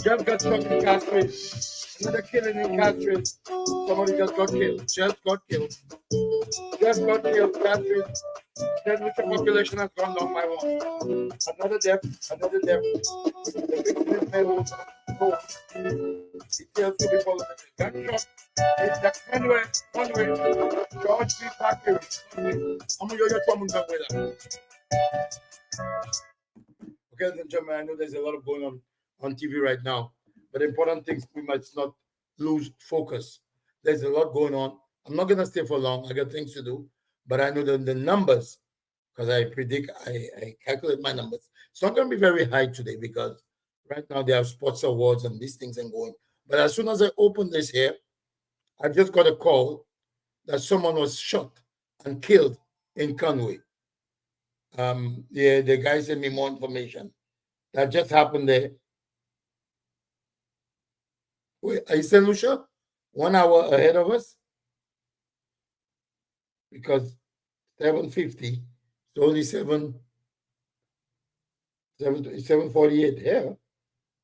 Just got shot in Castries. Another killing in Castries. Somebody just got killed. Just got killed. Just got killed. Castries. Then with the population has gone down by one. Another death. Another death. The victim is male. Oh. He killed two people. Got shot. It's the Conway. George B. Packer. I'm going to go to with that. Okay, ladies and gentlemen, I know there's a lot of going on TV right now, but the important things we must not lose focus. There's a lot going on. I'm not going to stay for long. I got things to do, but I know the numbers, because I predict, I calculate my numbers. It's not going to be very high today because right now they have sports awards and these things and going. But as soon as I open this here, I just got a call that someone was shot and killed in Conway. The guy sent me more information. That just happened there. Wait, are you St. Lucia? 1 hour ahead of us? Because 7:50, it's only 7:48 here.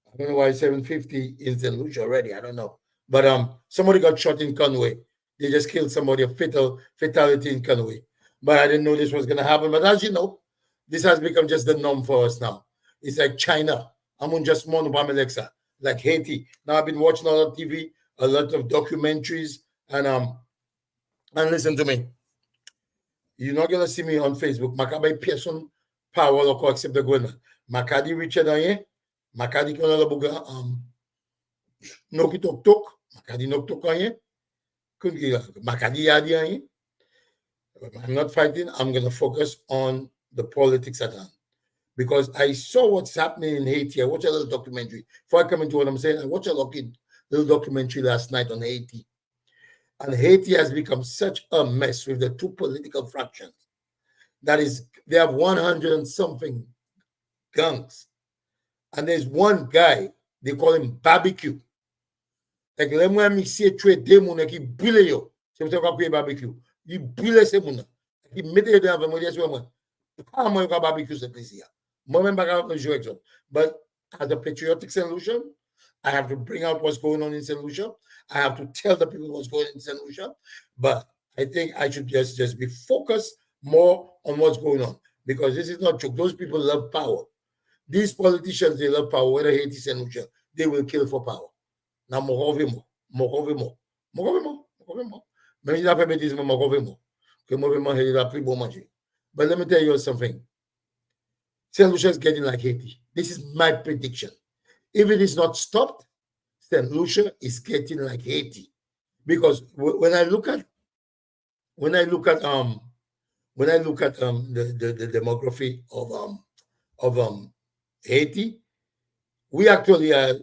I don't know why 7:50 in St. Lucia already. I don't know. But somebody got shot in Conway. They just killed somebody, a fatality in Conway. But I didn't know this was going to happen. But as you know, this has become just the norm for us now. It's like China. I'm on just more Alexa, like Haiti. Now I've been watching a lot of TV, a lot of documentaries, and listen to me. You're not gonna see me on Facebook. Makabe person power or accept the government. Makadi Richard Aye, Makadi Kola Buga Noki Tok Tok, Makadi Nok Tok Aye, Makadi Yadi Aye. I'm not fighting. I'm gonna focus on the politics at hand. Because I saw what's happening in Haiti. I watched a little documentary. Before I come into what I'm saying, I watched a little documentary last night on Haiti. And Haiti has become such a mess with the two political fractions. That is, they have 100 and something gangs. And there's one guy, they call him Barbecue. Like, let me see a trade demo, like, he brille yo. So we talk about barbecue. You brille se muna. He made it have a modest woman. How am I going to barbecue the place here? But as a patriotic solution, I have to bring out what's going on in St. Lucia. I have to tell the people what's going on in St. Lucia. But I think I should just be focused more on what's going on, because this is not true. Those people love power. These politicians, they love power. Whether Haiti, St. Lucia, they will kill for power. Now, Morovimo. But let me tell you something. St. Lucia is getting like Haiti. This is my prediction. If it is not stopped, St. Lucia is getting like Haiti. Because when I look at the demography of Haiti, we actually are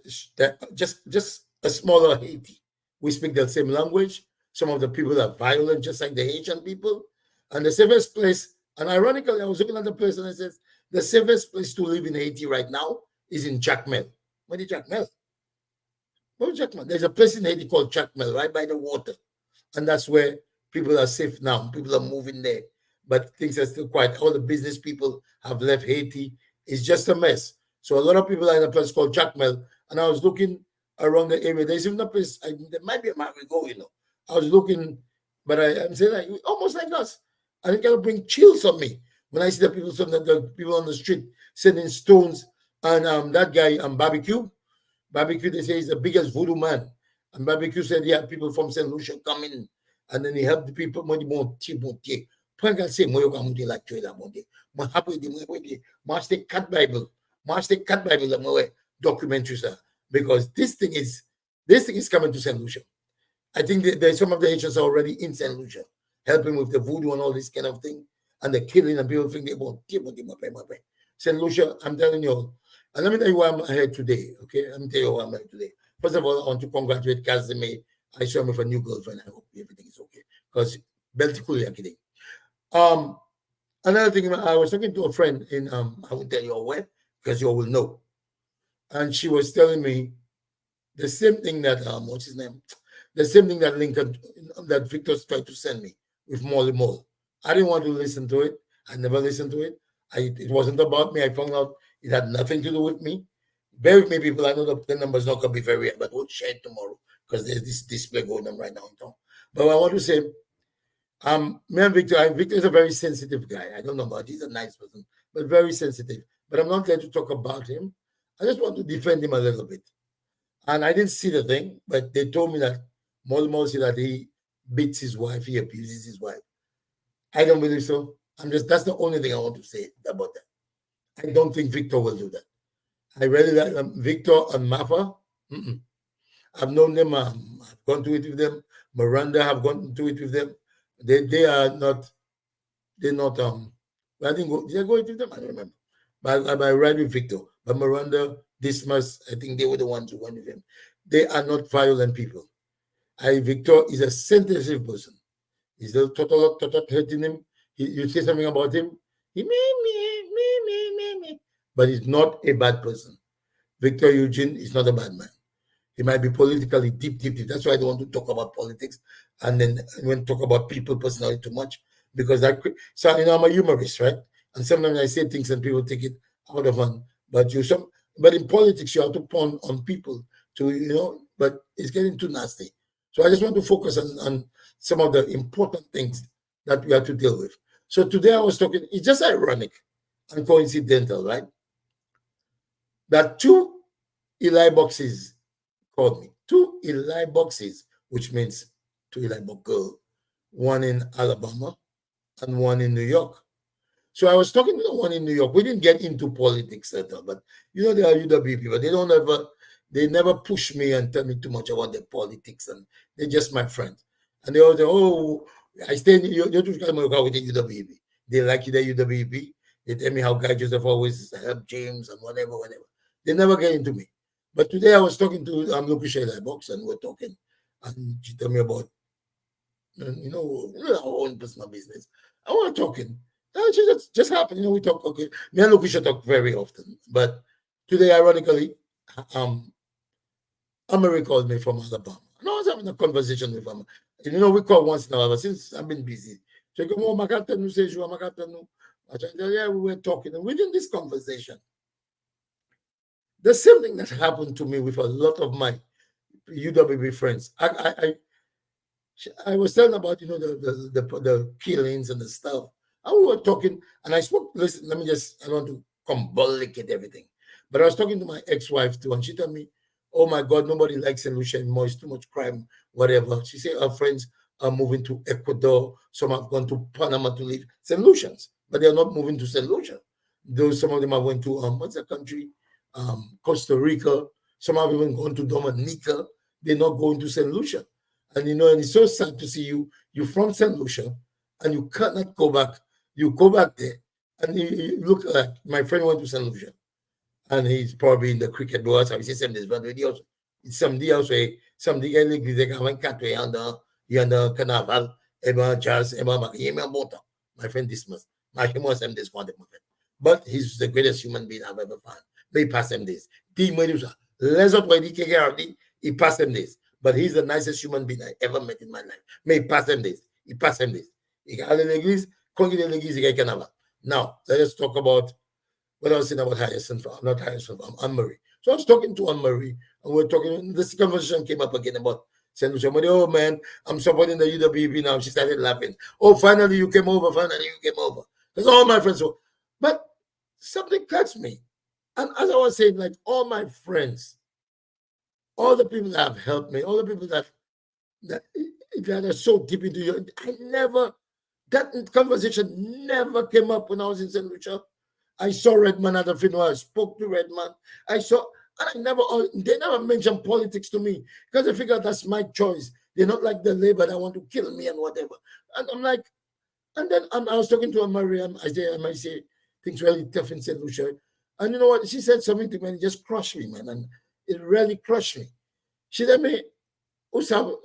just a smaller Haiti. We speak the same language. Some of the people are violent, just like the Haitian people. And the safest place, and ironically, I was looking at the place and I said, the safest place to live in Haiti right now is in Jacmel. What is Jacmel? There's a place in Haiti called Jacmel, right by the water. And that's where people are safe now. People are moving there. But things are still quiet. All the business people have left Haiti. It's just a mess. So a lot of people are in a place called Jacmel. And I was looking around the area. There's even a place, there might be a map we go, I was looking, but I'm saying like, almost like us. And it kind of bring chills on me when I see the people on the street sending stones. And that guy, Barbecue, they say he's the biggest voodoo man. And Barbecue said he had people from St. Lucia come in, and then he helped the people. Cat Bible, documentaries, because this thing is coming to St. Lucia. I think there's some of the Haitians are already in St. Lucia, helping with the voodoo and all this kind of thing. and they're killing, and people think they won't. St. Lucia, I'm telling you, and let me tell you why I'm here today. Okay, let me tell you why I'm here today. First of all, I want to congratulate Casimir. I saw him with a new girlfriend. I hope everything is okay. Because Belticuli, I'm kidding. Another thing, I was talking to a friend in I won't tell you where, because you all will know. And she was telling me the same thing that what's his name? The same thing that Lincoln that Victor's tried to send me with Molly Mole. I didn't want to listen to it. I never listened to it. It wasn't about me. I found out it had nothing to do with me. Bear with me, people. I know the numbers not gonna be very, but we'll share it tomorrow because there's this display going on right now in town. But I want to say, me and Victor, Victor is a very sensitive guy. I don't know about he's a nice person, but very sensitive. But I'm not there to talk about him. I just want to defend him a little bit. And I didn't see the thing, but they told me that Molmo said that he beats his wife, he abuses his wife. I don't believe so. That's the only thing I want to say about that. I don't think Victor will do that. I really like Victor and Mafa. I've known them. I've gone to it with them. Miranda have gone to it with them. They are not. They're not. I didn't go. Did I go with them? I don't remember. But I ride with Victor. But Miranda, Dismas, I think they were the ones who went with him. They are not violent people. Victor is a sensitive person. He's a total hurting him. You say something about him, he me. But he's not a bad person. Victor Eugene is not a bad man. He might be politically deep. That's why I don't want to talk about politics and then when talk about people personally too much because I'm a humorist, right? And sometimes I say things and people take it out of hand. But in politics you have to pawn on people but it's getting too nasty. So I just want to focus on some of the important things that we have to deal with. So today I was talking, it's just ironic and coincidental, right? That two Eliboxes called me. Two Eliboxes, which means two Elibox girls, one in Alabama and one in New York. So I was talking to the one in New York. We didn't get into politics at all, but they are UW people. They never push me and tell me too much about their politics, and they're just my friends. And they all say, "Oh, I stay in you with the UWB." They like the UWB. They tell me how Guy Joseph always helped James and whatever. They never get into me. But today I was talking to Lucretia Elibox, and we're talking, and she told me about our own personal business. I want talking. And she just happened. We talk. Okay, me and Lucretia talk very often, but today, ironically, Amory called me from Alabama. And I was having a conversation with him. We call once in a while, since I've been busy. So I go, I said, yeah, we were talking. And within this conversation, the same thing that happened to me with a lot of my UWB friends. I was telling about, the killings and the stuff. And we were talking, and I spoke, listen, I don't want to complicate everything. But I was talking to my ex-wife too, and she told me, oh my God, nobody likes St. Lucia anymore. It's too much crime, whatever. She said her friends are moving to Ecuador. Some have gone to Panama to live St. Lucians, but they are not moving to St. Lucia. Though some of them are going to, what's the country? Costa Rica. Some have even gone to Dominica. They're not going to St. Lucia. And, and it's so sad to see you're from St. Lucia, and you cannot go back. You go back there, and you look like my friend went to St. Lucia. And he's probably in the cricket board. So I say something, but it's somebody else. Somebody guy like this, I went cat way under carnival. Charles, my friend Dismas. My friend was this one, but he's the greatest human being I've ever found. They pass him this. Let's not wait. He passed him this, but he's the nicest human being I ever met in my life. May pass him this. He passed him this. He got an English. Now let us talk about what I was saying about Hyacinth, not Hyacinth, Anne-Marie. So I was talking to Anne-Marie, and we're talking, this conversation came up again about St. Lucia. Oh man, I'm supporting the UWB now. She started laughing. Oh, finally you came over, Because all my friends were, but something cuts me. And as I was saying, like all my friends, all the people that have helped me, all the people that are so deep into you, that conversation never came up when I was in St. Lucia. I saw Redman at the funeral. I spoke to Redman. They never mentioned politics to me because they figured that's my choice. They're not like the Labour that want to kill me and whatever. And I'm like, And then I was talking to Mariam. I might say things really tough in St. Lucia. And you know what? She said something to me and it just crushed me, man. And it really crushed me. She said me, usah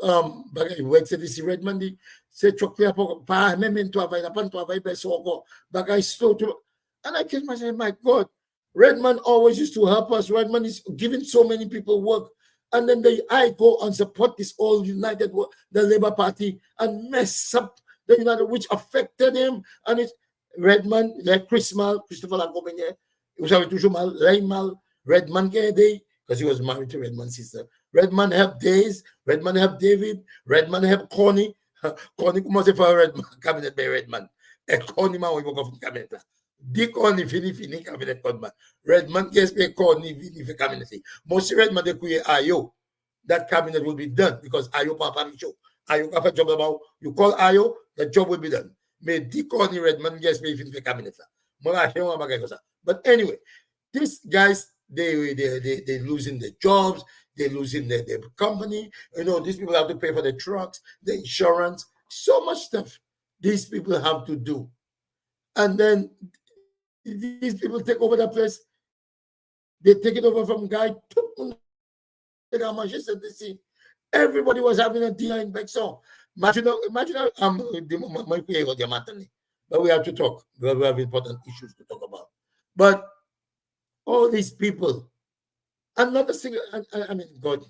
bagay wait sa si Redman di se chokya po pa memento avay na pan to avay beso ko bagay slow to, and I kissed myself, my God, Redman always used to help us. Redman is giving so many people work, and then I go and support this all united the Labour Party and mess up the United, which affected him. And it's Redman like Christopher Lagomene, it was toujours mal, mal Redman day because he was married to Redman's sister. Redman helped Days, Redman helped David, Redman helped Connie. Connie commence for Redman cabinet by Redman. Et Connie man we go from cabinet là. Di Connie fini cabinet Redman. Redman gets pay Connie fini for cabinet. Most Redman de kuye Ayo, that cabinet will be done because Ayo papa show. Ayo ka fa job about you call Ayo, the job will be done. May Di Connie Redman gets pay fini for cabinet là. Mga hewa bagay ko sa. But anyway, these guys they losing their jobs. They're losing their company. You know, these people have to pay for the trucks, the insurance, so much stuff these people have to do. And then these people take over the place. They take it over from guy. Everybody was having a dinner in Bexon. Imagine but we have to talk. We have important issues to talk about. But all these people, another single, I mean, God,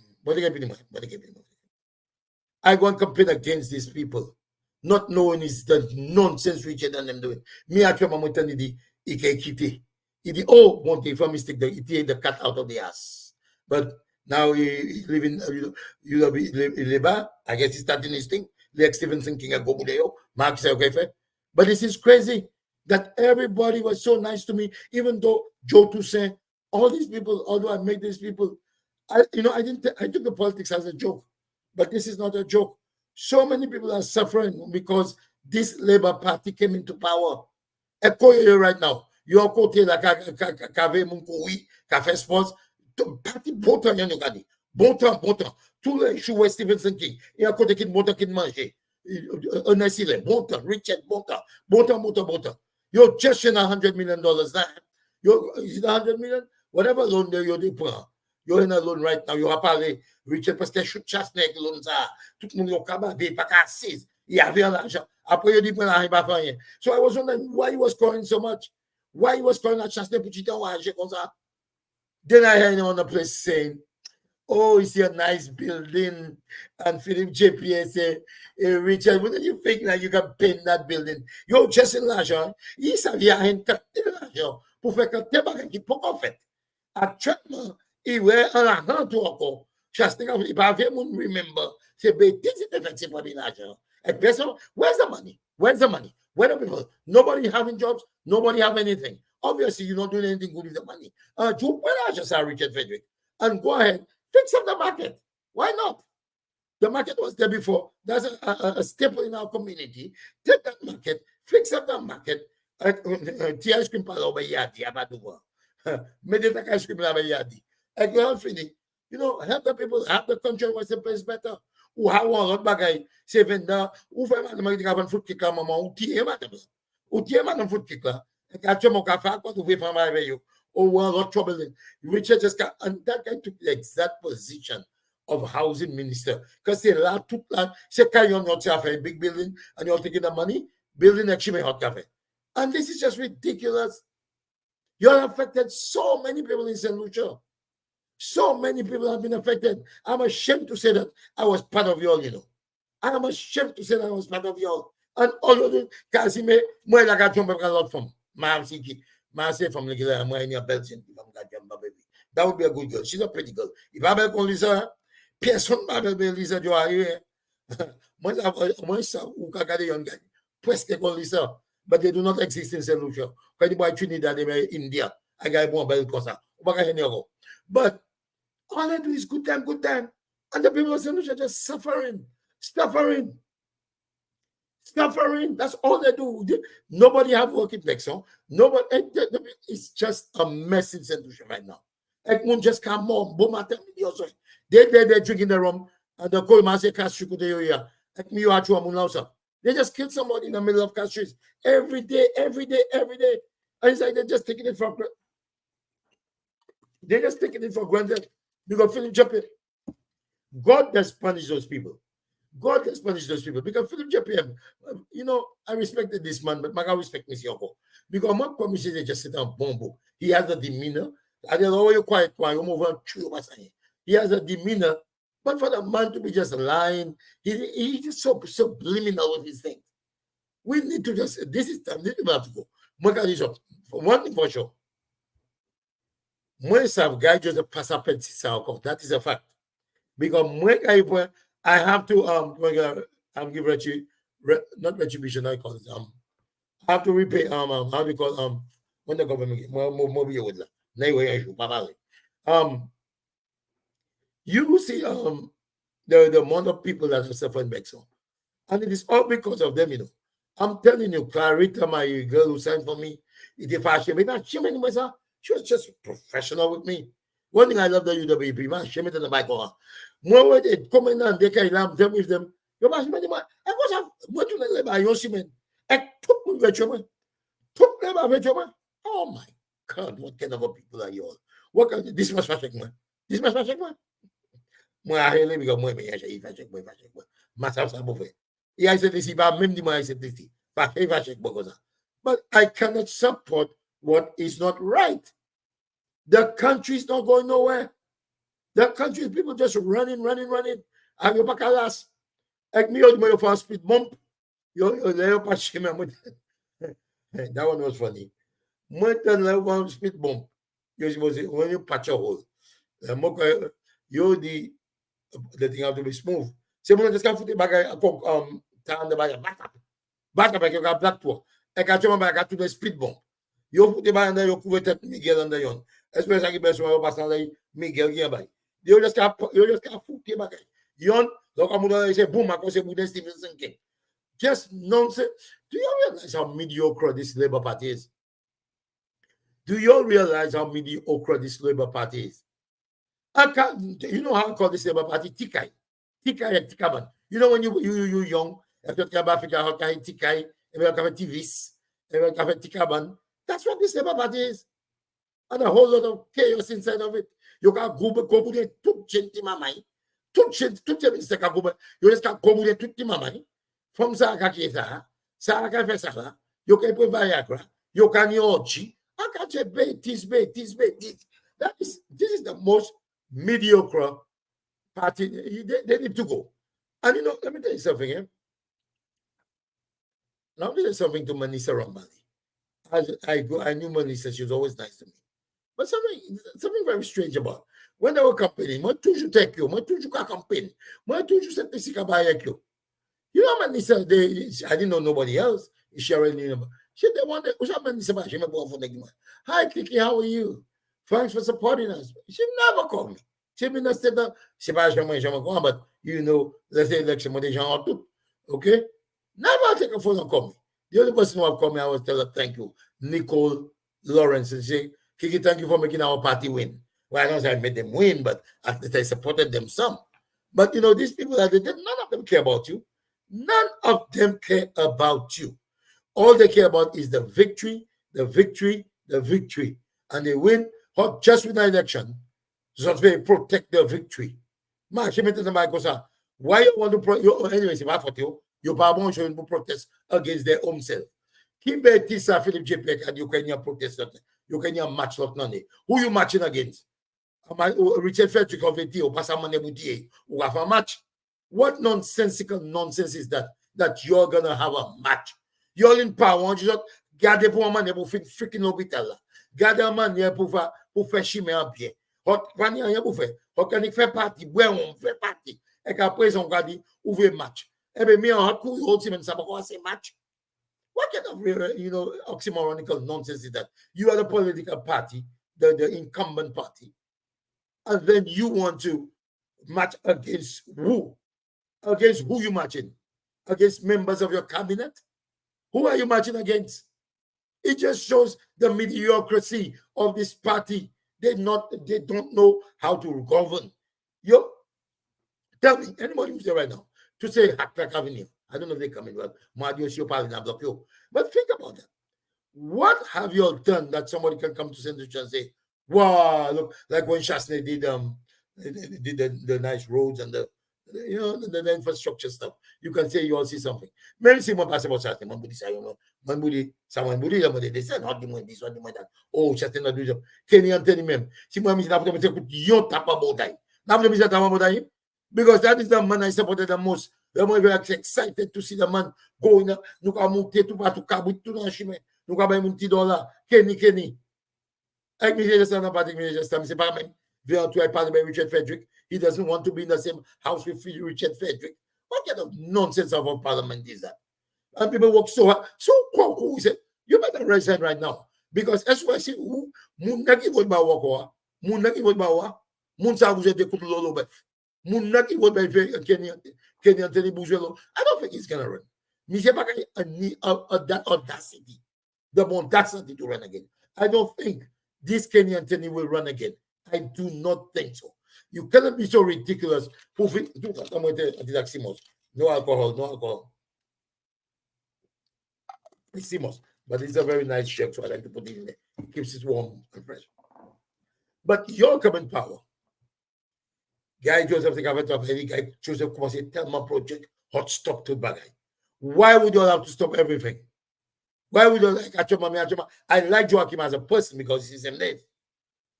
I go and complain against these people, not knowing is the nonsense Richard and them doing. Me, I come and tell you, the oh, one day for mistake, the cat out of the ass. But now he live in Labour. I guess he's starting his thing. Like Stevenson King and Gobudeo, Mark say okay, fair. But this is crazy that everybody was so nice to me, even though Joe Toussaint, all these people, although I made these people, I took the politics as a joke, but this is not a joke. So many people are suffering because this Labour Party came into power. Echo you right now. Your côté la cave mon oui, café sports, parti bon temps yon gadi. Bon temps. Tous les choux Stevenson King. Et à côté qui bon temps qui manger. Un asile, bon temps, Richard, bon temps. You're just in $100 million now. Is it 100 million? Whatever loan you're in a loan right now. You have parlé, Richard, parce que je suis chasse avec loan ça. Tout le monde est au cabane, pas qu'à 6. Il y avait l'argent. Après, il dit que il va faire rien. So I was wondering why he was calling so much. Why he was calling at chasse pour chiter en argent comme ça. Then I heard him on the place saying, oh, it's a nice building. And Philip JPS say, hey, Richard, wouldn't you think that you can paint that building? You're just in l'argent. Il s'avait à intacter l'argent pour faire que tes bagages qui pour en fait. Actuellement, il va en argent tout encore. Just think of it. If I remember, c'est bêtise de faire pour l'argent. And person, where's the money? Where are people? Nobody having jobs. Nobody have anything. Obviously, you're not doing anything good with the money. Just Richard Frederick. And go ahead, fix up the market. Why not? The market was there before. That's a staple in our community. Take that market, fix up that market. Tea ice cream parlor by Yadi, Abaduwa. Meditate ice cream by Yadi. You know, help the people, help the country was the place better. Ou how lot bagay, se venda, ou fait madame qui a foot kick maman, ou tie madame foot kick là. Et quand tu m'as fait quoi, tu veux faire avec you. Oh, well, lot trouble. Richard just got, and that guy took the exact position of housing minister. Because they took that, say, you're not a big building and you're taking the money, building a chimney hot cafe. And this is just ridiculous. You're affected so many people in St. Lucia. So many people have been affected. I'm ashamed to say that I was part of y'all, you know. I'm ashamed to say that I was part of y'all. And all of them, because moi, I got jump a lot from my say from the moi, in your Belgian, baby. That would be a good girl. She's a pretty girl. If I can Lisa, person, Lisa, you are here. Moi, who can get a young guy? Presque Lisa. But they do not exist in St. Lucia. Because the boy Trinidad, they were India. I got one bell cosa. But all I do is good time. And the people of St. Lucia are just suffering. That's all they do. Nobody have work in Bexon. Nobody. It's just a mess in St. Lucia right now. Everyone just come on. They're drinking the rum. And the coal man say, "Cash you could do here." Me you are They just killed somebody in the middle of countries every day, every day, every day. And it's like they're just taking it for granted. They're just taking it for granted. Because Philip Juppé, God does punish those people. God has punished those people. Because Philip JPM, I respected this man, but I respect Miss Yoko. Because my commission they just sit down bombo. He has a demeanor. I don't know you quiet, you move on. He has a demeanor. But for the man to be just lying, he's just so subliminal with his things. We need to just, this is time, this people have to go. For one thing for sure. When some guy just pass up and that is a fact. Because when I have to give not retribution, I call it I have to repay how do you call when the government you see the amount of people that are suffering back so. And it is all because of them, I'm telling you, Clarita, my girl who signed for me, she was just professional with me. One thing I love the UWP, man, she made the bike on her. More they come in and they can lamb them with them. You must be man. I was what to let by your cement. I took me vegetable. Took them a vegetable. Oh my God, what kind of people are you all? What kind this must fashion man? This must fashion man. Moi, I really because moi, me, I say fashion boy. Master Sabofe. Yeah, I said this, but même the I said this. But I cannot support what is not right. The country is not going nowhere. The country is people just running. And you back alas. Like me, you for speed bump. That one was funny. When you speed bump, when you patch a hole, the thing have to be smooth. So when you just can't put it back, turn the back up, you got black to. I got you back to the speed bump. You put the back under your cover, Miguel under yon. Especially best when you pass on Miguel Gabay. You just can't put the back. Yon, look, I'm say boom, I can say Buddha Stevenson King. Just nonsense. Do you realize how mediocre this Labour Party is? Do you realize how mediocre this Labour Party is? You know how I call this Labour Party? Tikai. Tikaban. You know when you young, if you talk about Africa, how can Tikai, if you have TVs, if you have Tikaban. That's what this Labour Party is. And a whole lot of chaos inside of it. You can go with it, tout gente mamai. Tout gente ka go, you just can go with it, tout mamai. From Saraka, Saraka Fesala, you can put Viagra, you can Yochi, I can't say this. This is the most mediocre party. They need to go. And let me tell you something here. Now, let me tell you something to Manisa Rambali. As I knew Manisa, she was always nice to me. But something very strange about when they were campaigning, moi toujours take you, moi toujours campaign, moi toujours cette avec you. You know, Manisa, I didn't know nobody else. She already knew. She they wanted. Hi, Kiki, how are you? Thanks for supporting us. She never called me. She been a step up. She but let's say election, okay? Never take a phone and call me. The only person who have called me, I was tell her thank you, Nicole Lawrence, and say, Kiki, thank you for making our party win. Well, I don't say I made them win, but at least I supported them some. But these people none of them care about you. None of them care about you. All they care about is the victory. And they win just with the election. So they protect their victory. Why you want to anyways, if I for you want to protest against their own self. Kimbe Tisa Philip JPEG and Ukrainian protest. Ukrainian match lot none. Who you matching against? Richard Frederick of AT or Passamane Boutier who have a match. What nonsensical nonsense is that you're gonna have a match? You're in power, you just garder pour un man pour faire freaking hôpital là. Garder un man pour faire chimer un pied. Hot quand il y a pour faire. Hot quand il fait partie, on fait partie. Et qu'après on va dire ouvrir match. Eh bien, mais en coup, il semaine ça va commencer match. What kind of oxymoronical nonsense is that? You are the political party, the incumbent party, and then you want to match against who? Against who you matching? Against members of your cabinet? Who are you matching against? It just shows the mediocrity of this party. They don't know how to govern. Tell me, anybody who's there right now, to say Hackback Avenue. I don't know if they're coming. Well, Mario, you probably not block you. But think about that. What have you all done that somebody can come to St. Lucia and say, wow, look, like when Chasney did the nice roads and the infrastructure stuff. You can say you all see something. Many see more pass about Chasney. Man, Budi say, man, Budi, someone Budi, they say, not the money, this, not the money, that. Oh, Chasney not do job. Kenny Anthony, mem. Si moi, mi not put you tap about that. Now, mi tap about that. Because that is the man I supported the most. I'm very excited to see the man going. Nous avons monté tout partout, cabot tout dans le chemin. Nous avons un petit dollar. Kenny. Avec me just not party me just c'est pas même. Viens to parler avec Richard Frederick. He doesn't want to be in the same house with Richard Frederick. What kind of nonsense of a parliament is that? And people work so hard. So who said you better resign right now because SYC who moun naki vote ba wako. Moun naki vote ba wa. Moun sa vous êtes couple lolo bef. Moun naki vote ba Kenny Anthony Bouzelo. I don't think he's gonna run. Mais c'est pas that audacity. The audacity to run again. I don't think this Kenny Anthony will run again. I do not think so. You cannot be so ridiculous. No alcohol. It's Simos, but it's a very nice shirt, so I like to put it in there. It keeps it warm and fresh. But your coming power. Guy Joseph, the government of any guy, Joseph, come and say, tell my project, hot stop to bagay. Why would you have to stop everything? Why would you like Achoma? I like Joachim as a person because he's a name.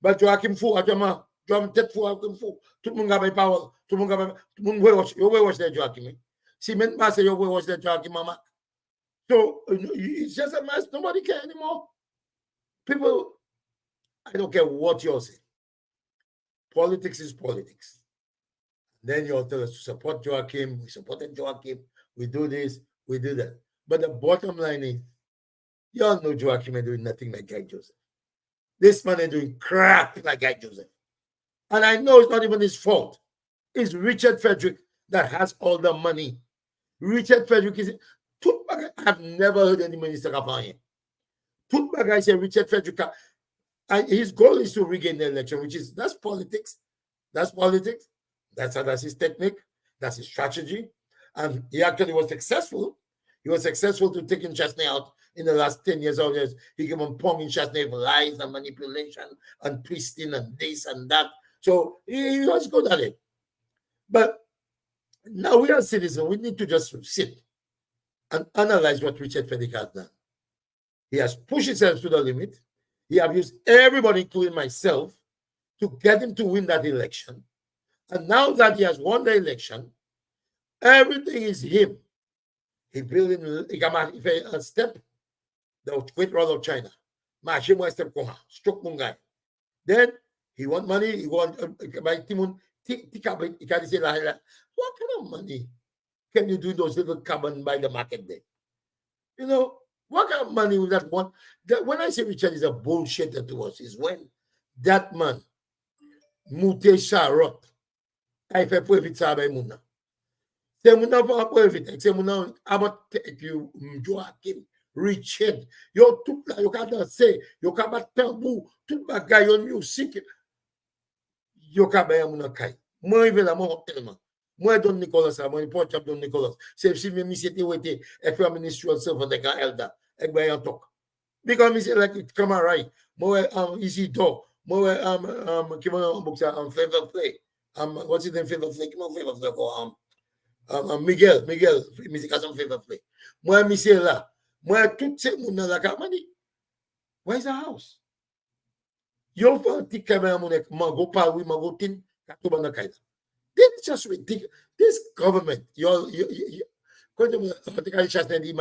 But Joachim Fu, Achoma, Joachim Fu, tout le monde a power, tout le monde you watch that Joachim. See, men say you watch that Joachim, mama. So it's just a mess. Nobody care anymore. People, I don't care what you're saying. Politics is politics. Then you all tell us to support Joachim. We supported Joachim. We do this, we do that. But the bottom line is, you all know Joachim is doing nothing like Guy Joseph. This man is doing crap like Guy Joseph. And I know it's not even his fault. It's Richard Frederick that has all the money. Richard Frederick is... I've never heard any minister about him. I say Richard Frederick, and his goal is to regain the election, that's politics. That's politics. That's his technique. That's his strategy. And he actually was successful. He was successful to taking Chasney out in the last 10 years. He came on ponging Chasney for lies and manipulation and twisting and this and that. So he was good at it. But now we are citizens. We need to just sit and analyze what Richard Frederick has done. He has pushed himself to the limit. He has used everybody, including myself, to get him to win that election. And now that he has won the election, everything is him. He built a step, the Great Wall of China. Then he want money. He want what kind of money can you do those little cabin by the market there? You know, what kind of money would that want? When I say Richard is a bullshitter to us, is when that man, Mute Sharot, I fait profit ça avec Mouna. C'est Mouna va profiter. C'est Mouna about you Joachim, Richard. Yo tout là, yo ka danser, yo ka battre tambour, tout bagay yo musique. Yo ka ba Mouna kay. Moi il veut la moi tellement. Moi Don Nicolas, moi pas chap Don Nicolas. C'est si même si c'était wete et faire ministerial servant de Elda. Ek ba yon talk. Because me say like come right. Moi easy door. Moi qui va boxer en favor play. What's his name? Favor play. Come on, favor play. Miguel, musique en favor play. Moi, monsieur là, moi, tout ce monde dans la camani. Where's the house? Yo, fanti kamera monek, mango pawi, mango tin, katuba na kaida. This is just ridiculous. This government, my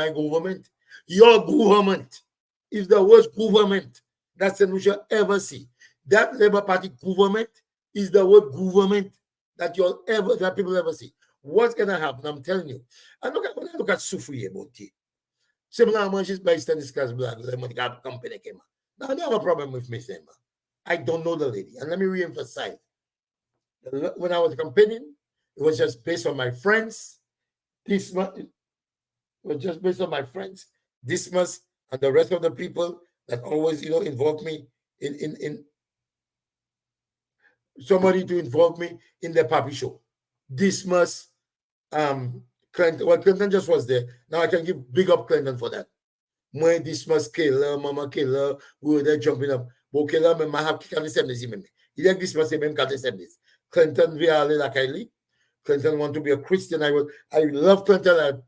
government, your government is the worst government that St. Lucia ever see. That Labour Party government is the worst government that people ever see. What's gonna happen? I'm telling you. And when I look at Sufri about it, similar much by Stanislas Black, the company came out. Now I don't have a problem with Miss Emma. I don't know the lady. And let me re-emphasize. When I was campaigning, it was just based on my friends. This was just based on my friends, Dismas, and the rest of the people that always, involve me in somebody to involve me in the puppy show. Dismas, Clinton, well, Clinton just was there. Now I can give big up Clinton for that. When this must kill, mama killer, we were there jumping up. But killer, me have kick the 70s. Il y a this must même 70s. Clinton via aller la Kylie. Clinton want to be a Christian. I love Clinton.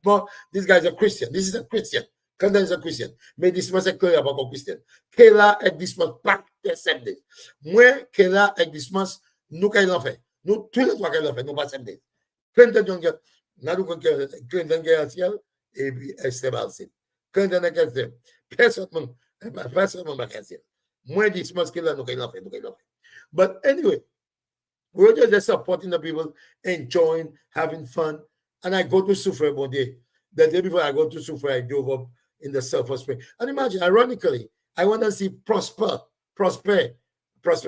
This guy's a Christian. This is a Christian. Clinton is a Christian. Mais this must être clair about Christian. Kela et this must pas accepter. Moi, Kela et this must nous qu'elle en fait. Nous tous les trois qu'elle en fait, nous pas accepter. Clinton John, nous Clinton Gabriel et puis Esteban. Clinton est personne m'a cassé. Moi, this must Kela nous qu'elle en fait, nous qu'elle en fait. But anyway, we're just supporting the people, enjoying, having fun. And I go to Soufrière one day. The day before I go to Soufrière, I drove up in the Sulphur Spring. And imagine, ironically, I want to see Prosper. Prosper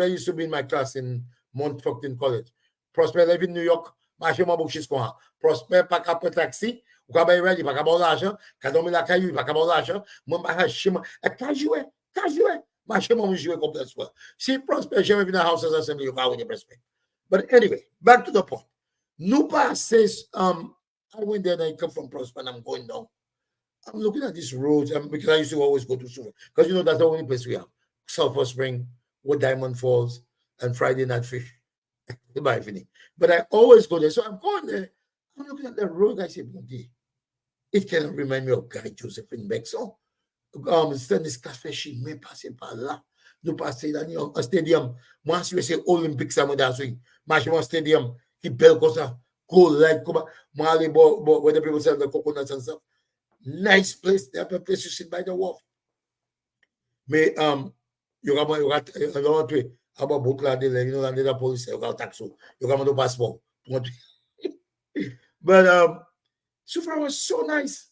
used to be in my class in Montfaucon College. Prosper live in New York. Prosper pas capable taxi. Ou pas ready, pas capable l'argent. Quand on met la caillou, pas capable l'argent. Moi, ma chéma. Quand jouer. Ma chéma, me jouer complètement. Si Prosper jamais venu à House Assembly, you can't win Prosper. But anyway, back to the point. Nupa says, I went there and I come from Prosper and I'm going down. I'm looking at these roads because I used to always go to Suva. Because that's the only place we have. Sulphur Spring, with Diamond Falls, and Friday Night Fish. But I always go there. So I'm going there. I'm looking at the road. I say, it cannot remind me of Guy Joseph in Bexon. Stanis Café, she may pass par là. Nous passer dans un stadium. Moi, si c'est Olympique, ça me donne swing. Moi, je un stadium qui belle comme ça. Cool, like, comme moi, aller where the people sell the coconuts and stuff. Nice place. They have a place to sit by the wharf. Mais, you got a lot of about book la de la police, you got tax, you got no passport. But Soufrière was so nice.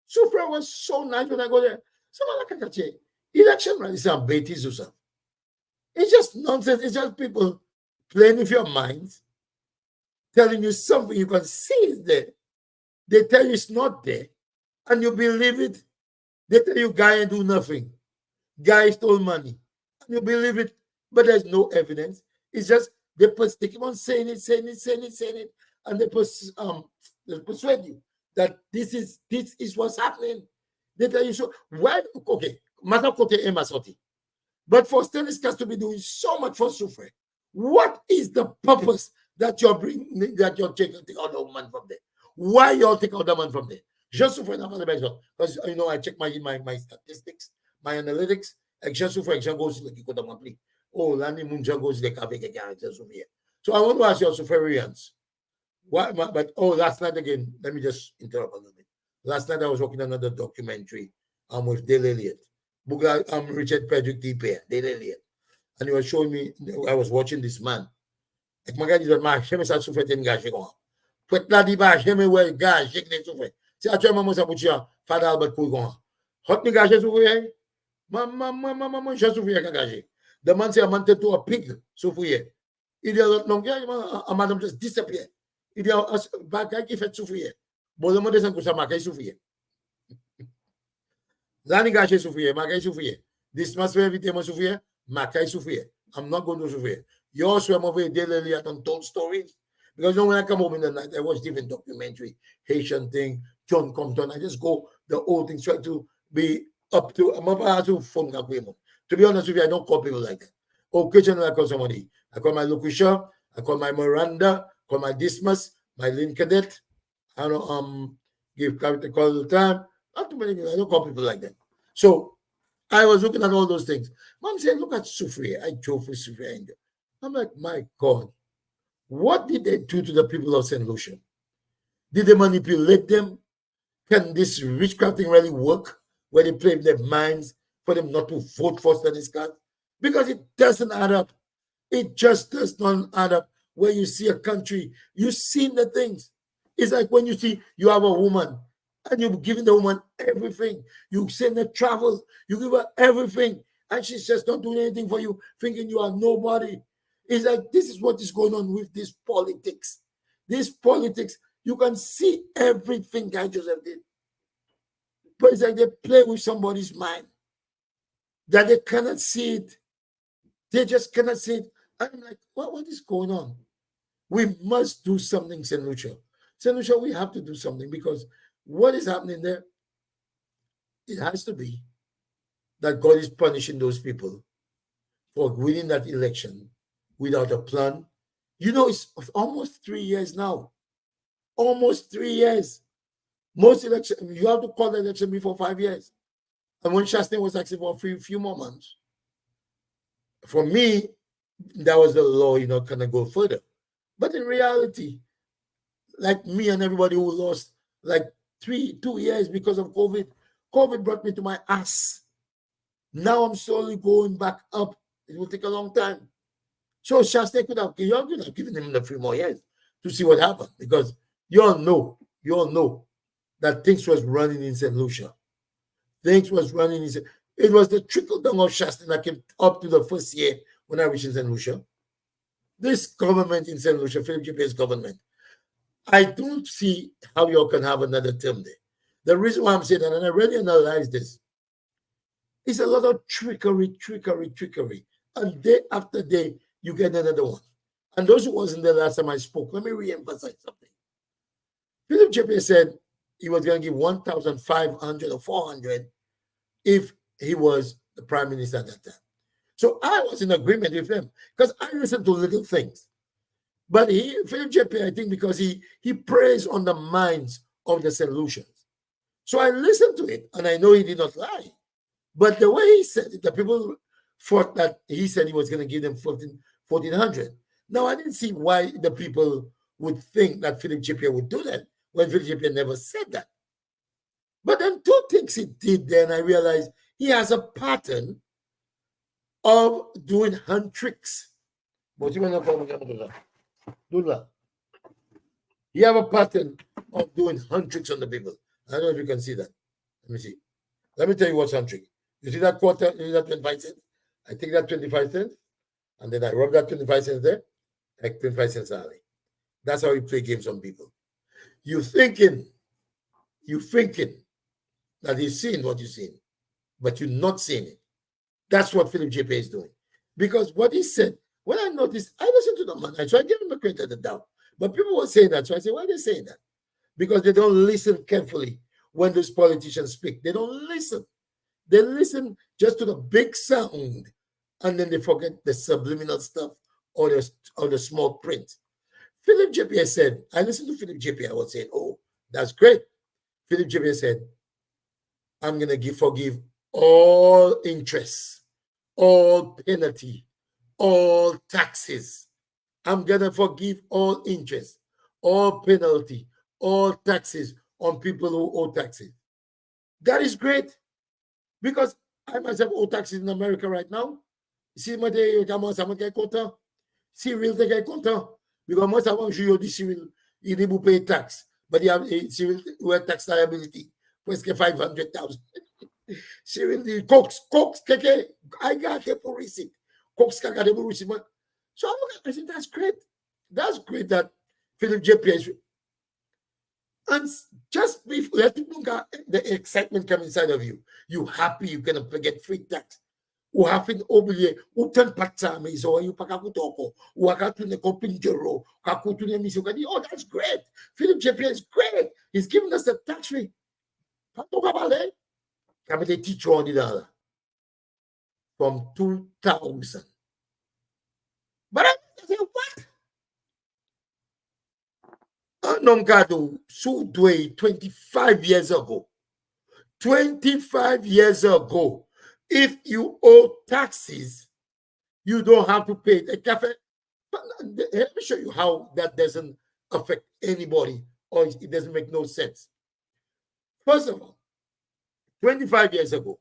Soufrière was so nice when I go there. Someone like I say, election rally is a betis or something. It's just nonsense. It's just people playing with your minds, telling you something you can see is there. They tell you it's not there, and you believe it. They tell you guy ain't do nothing. Guy stole money. And you believe it, but there's no evidence. It's just they keep on saying it, and they persuade you that this is what's happening. They tell you so. Why? Okay, matter kote Emma sorti. But for Stanislas to be doing so much for Soufrière, what is the purpose that you're bringing, that you're taking out the man from there? Why you're taking out the man from there? Just Soufrière, not the best one. Because I check my statistics, my analytics. Just Soufrière, goes to the monthly. Oh, Lani Munja goes to the cafe. So I want to ask your Soufriérians. But last night again, let me just interrupt a little bit. Last night I was watching another documentary with Dale Elliott. Richard Pedrick Deeper, Dale Elliott. And he was showing me, I was watching this man. Et my guy dit, ma chème ça souffre t'es engagé quoi. Peut la dit ba chème ouais gage que souffre. C'est actuellement moi ça pour dire Fada Albert pour quoi. Hot me gage souffre. Maman je souffre engagé. The man say a man to a pig souffre. Il y a l'autre non a madame just disappear. Il y a un bagage qui fait souffrir. Bon le monde descend pour ça ma guy souffrir. Lani gage souffrir, ma guy souffrir. This must be éviter moi souffrir, ma guy souffrir. I'm not going to souffrir. You also have over daily and told stories. Because when I come home in the night, I watch different documentary, Haitian thing, John Compton. I just go the old things, try to be up to to be honest with you, I don't call people like that. Occasionally I call somebody. I call my Lucretia, I call my Miranda, call my Dismas, my Lynn Cadet. I don't give character call all the time. Not too many people. I don't call people like that. So I was looking at all those things. Mom said, look at Soufrière. I drove with Soufrière. I'm like, my God, what did they do to the people of St. Lucia? Did they manipulate them? Can this witchcrafting really work where they play with their minds for them not to vote for Stanislas? Because it doesn't add up. It just does not add up. Where you see a country, you've seen the things. It's like when you see you have a woman and you're giving the woman everything. You send her travel, you give her everything, and she's just not doing anything for you, thinking you are nobody. It's like this is what is going on with this politics. This politics, you can see everything Guy Joseph did. But it's like they play with somebody's mind. That they cannot see it. They just cannot see it. I'm like, what is going on? We must do something, St. Lucia. St. Lucia, we have to do something because what is happening there, it has to be that God is punishing those people for winning that election without a plan. You know, it's almost 3 years now. Almost 3 years. Most election, you have to call the election before 5 years. And when Shastin was asking for a few more months, for me, that was the law, kind of go further. But in reality, like me and everybody who lost like 2 years because of COVID, COVID brought me to my ass. Now I'm slowly going back up. It will take a long time. So Shastin could have given him a few more years to see what happened, because you all know that things was running in St. Lucia. Things was running in it was the trickle down of Shastin that came up to the first year when I reached in St. Lucia. This government in St. Lucia, Philip J.P.'s government, I don't see how you can have another term there. The reason why I'm saying that, and I really analyze this, is a lot of trickery. And day after day, you get another one. And those who wasn't there last time I spoke, let me re-emphasize something. Philip J.P. said he was going to give 1,500 or 400 if he was the prime minister at that time. So I was in agreement with him because I listened to little things. But Philip J.P., I think because he preys on the minds of the St. Lucians. So I listened to it, and I know he did not lie. But the way he said it, the people thought that he said he was going to give them 1,400. Now, I didn't see why the people would think that Philip J.P. would do that when Philip J.P. never said that. But then two things he did then, I realized he has a pattern of doing hand tricks. But you want to do that. You have a pattern of doing hand tricks on the people. I don't know if you can see that. Let me see. Let me tell you what's hand trick. You see that quarter? You see that 25 cents? I take that 25 cents, and then I rub that 25 cents there, like 25 cents alley. That's how you play games on people. You're thinking that he's seeing what you're seeing, but you're not seeing it. That's what Philip J.P. is doing. Because what he said, when I noticed, I listened to the man, so I gave him a credit of the doubt. But people were saying that, so I said, why are they saying that? Because they don't listen carefully when those politicians speak. They don't listen. They listen just to the big sound, and then they forget the subliminal stuff or the small print. Philip J.P. said, I listened to Philip J.P. I was saying, oh, that's great. Philip J.P. said, I'm going to forgive all interest, all penalty, all taxes. I'm going to forgive all interest, all penalty, all taxes on people who owe taxes. That is great, because I myself owe taxes in America right now. Si moi te commence à me content, Cyril te content, because moi ça va jouer du Cyril, il est pour payer taxe, but il a Cyril who tax liability presque 500,000. Cyril dit Cox, keke, I got the receipt. Cox got the receipt. So I think that's great. That's great that Philip J.P. is. And just let people get the excitement come inside of you. You happy you're gonna get free tax. Ou hafin oublié, ou ten patsa mais so you pakakutoko, ou akatune kopinjero, kakutune miso kadi. Oh, that's great. Philip J.P. is great. He's giving us the tax free. Patokabale, kapite teacher on the from 2000. But I say, what? Anongado Sudway 25 years ago. 25 years ago. If you owe taxes, you don't have to pay the cafe. But let me show you how that doesn't affect anybody, or it doesn't make no sense. First of all, 25 years ago,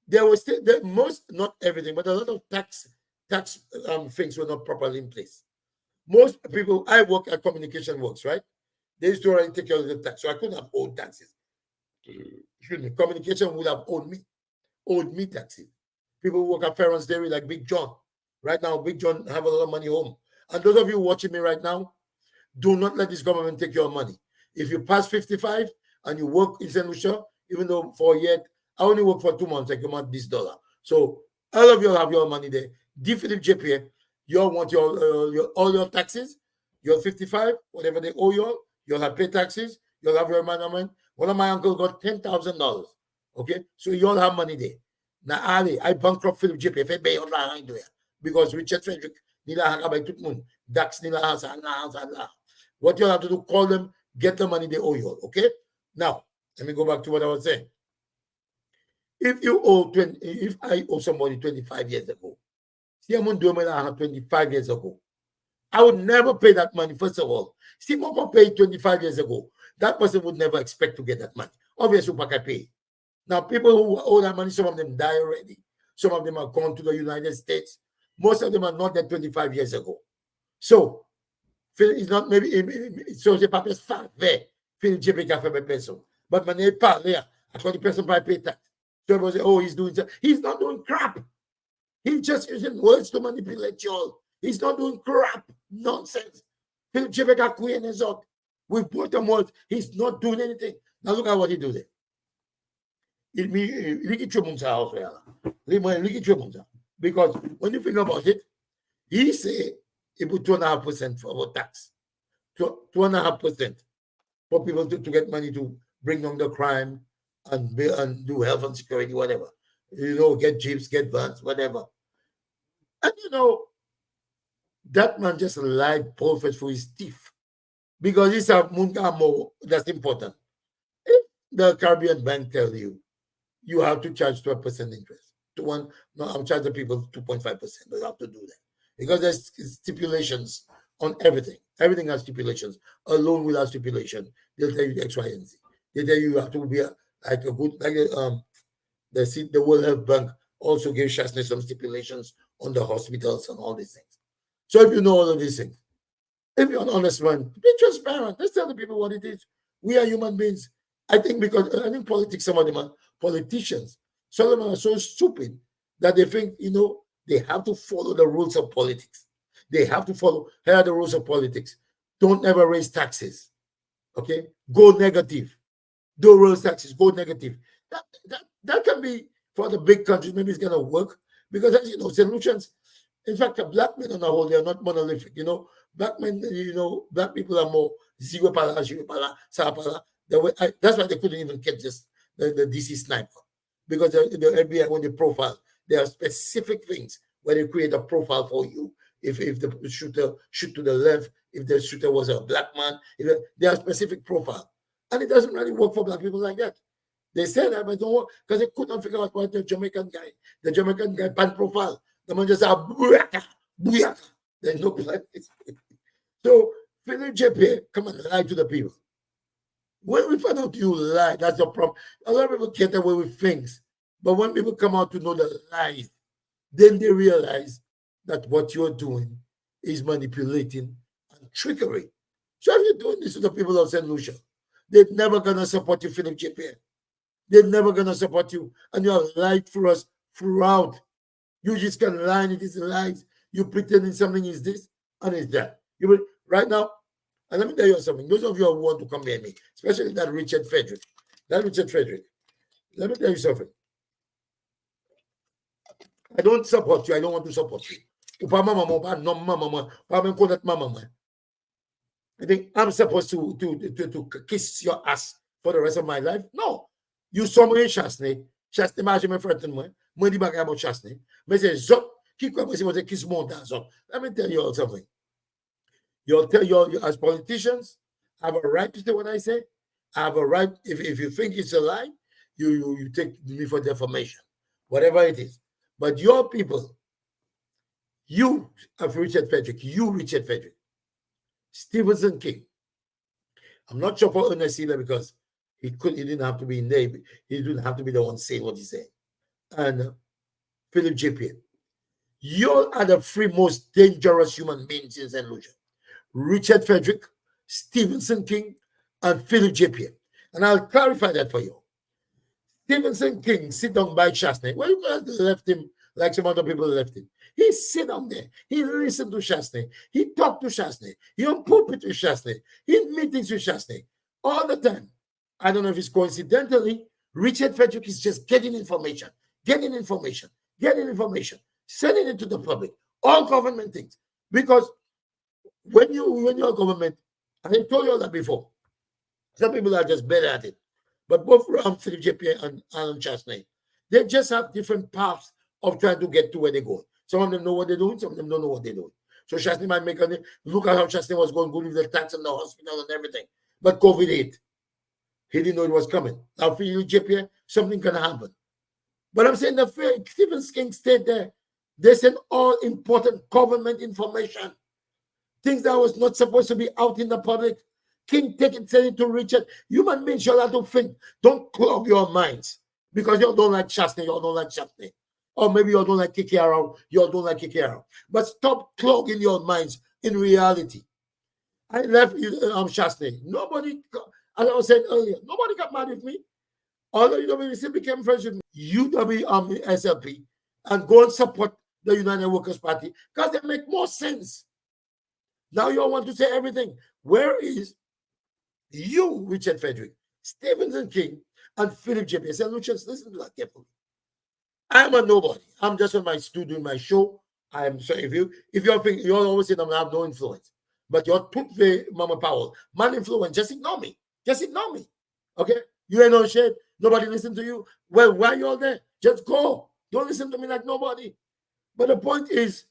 there was still not everything, but a lot of tax things were not properly in place. Most people, I work at Communication Works, right? They used to already take care of the tax, so I couldn't have owed taxes. Excuse me, Communication would have owed me taxes. People who work at Ferrans Dairy like Big John. Right now, Big John have a lot of money home. And those of you watching me right now, do not let this government take your money. If you pass 55 and you work in St. Lucia, even though for a year, I only work for 2 months, I come out this dollar. So all of you have your money there. D. Philip J.P., you all want all your taxes, your 55, whatever they owe you all, You'll have pay taxes. You'll have your empanelment. One of my uncle got $10,000. Okay, so you all have money there. Now, Ali, I bankrupt Philip JP. If I pay on that, because Richard Frederick, nila hanga by tutmun, Dax nila hasa, what you have to do, call them, get the money they owe you. Okay, now let me go back to what I was saying. If you owe 20, if I owe somebody 25 years ago, see, I'm doing 25 years ago. I would never pay that money, first of all. See, Mama paid 25 years ago. That person would never expect to get that money. Obviously, I pay. Now, people who owe that money, some of them die already. Some of them are gone to the United States. Most of them are not there 25 years ago. So, it's not maybe, so the papiers fat there. Phil JP can faire person. But when they parle, I call the person by pay tax. So everybody say, oh, he's doing that. He's not doing crap. He's just using words to manipulate you all. He's not doing crap. Nonsense. Phil JP got queen his out. We put them words. He's not doing anything. Now look at what he do there. Because when you think about it, he say he put 2.5% for tax. 2.5% for people to get money to bring down the crime and do health and security, whatever. Get jeeps, get vans, whatever. And that man just lied perfect for his teeth. Because it's a Mungamo that's important. If the Caribbean bank tell you have to charge 12% interest. I'm charging people 2.5%. But you have to do that. Because there's stipulations on everything. Everything has stipulations. A loan will have stipulation. They'll tell you X, Y, and Z. They tell you have to be the World Health Bank also gives Shasney some stipulations on the hospitals and all these things. So if you know all of these things, if you're an honest man, be transparent. Let's tell the people what it is. We are human beings. I think politics, some of them are politicians. Some of them are so stupid that they think, they have to follow the rules of politics. They have to follow here are the rules of politics. Don't ever raise taxes. Okay? Go negative. Don't raise taxes. Go negative. That can be for the big countries. Maybe it's going to work because, as you know, solutions. In fact, black men on the whole, they are not monolithic. Black men, black people are more zero pala, sapala. That's why they couldn't even get the DC sniper. Because the FBI, when they profile, there are specific things where they create a profile for you. If the shooter shoot to the left, if the shooter was a black man, there are specific profile. And it doesn't really work for black people like that. They said that, but it don't work because they couldn't figure out what the Jamaican guy pan profile. The man just said, booyaka, booyaka. There's no plan. So, Philip JP, come and lie to the people. When we find out you lie, that's the problem. A lot of people get away with things. But when people come out to know the lies, then they realize that what you're doing is manipulating and trickery. So if you're doing this to the people of St. Lucia, they're never going to support you, Philip JP. They're never going to support you. And you have lied for us throughout. You just can lie and it is lies. You pretending something is this and it's that. Right now, and let me tell you something. Those of you who want to come near me, especially that Richard Frederick, let me tell you something. I don't support you. I don't want to support you. I think I'm supposed to kiss your ass for the rest of my life. No. You saw me in Shasney. Shasney, my friend, moi di bagay about Shasney. Me say, zot, ki kwa me say, kiss more than zot. Let me tell you all something. You as politicians, I have a right to say what I say. I have a right, if you think it's a lie, you take me for defamation, whatever it is. But your people, you have Richard Frederick, Stevenson King. I'm not sure for Ernest Sealer because he didn't have to be in there. He didn't have to be the one saying what he said. And Philip JP. You are the three most dangerous human beings in St. Lucia. Richard Frederick, Stevenson King, and Philip JP. And I'll clarify that for you. Stevenson King sit down by Shasney. Well, you guys left him like some other people left him. He sit down there. He listened to Shasney. He talked to Shasney. He on pulpit with Shasney. He in meetings with Shasney all the time. I don't know if it's coincidentally. Richard Frederick is just getting information, sending it to the public, all government things. Because when you're government, I told you all that before, Some people are just better at it. But both Philip JP and Alan Chastney, they just have different paths of trying to get to where they go. Some of them know what they're doing, some of them don't know what they're doing. So Chastney might make a look at how Chastney was going good with the tax and the hospital and everything. But COVID hit. He didn't know it was coming. Now for you, JP, something can happen. But I'm saying the Stephen King stayed there. They sent all important government information. Things that was not supposed to be out in the public. King take it, send it to Richard. Human beings, you have to think. Don't clog your minds. Because you don't like Chastney, you don't like Chastney. Or maybe you don't like KKR, you don't like KKR. But stop clogging your minds in reality. I left Chastney. Nobody, as I was saying earlier, nobody got mad with me. All of UWC became friends with me. UW SLP and go and support the United Workers' Party because they make more sense. Now you all want to say everything. Where is you, Richard Frederick, Stephen King, and Philip JP? I said, Lucius, listen to that carefully. I'm a nobody. I'm just on my studio doing my show. I am so if you're thinking you're always saying I'm gonna have no influence, but you're tooth Mama Powell, man influence, just ignore me. Just ignore me. Okay? You ain't no shit. Nobody listen to you. Well, why you all there? Just go. Don't listen to me like nobody. But the point is,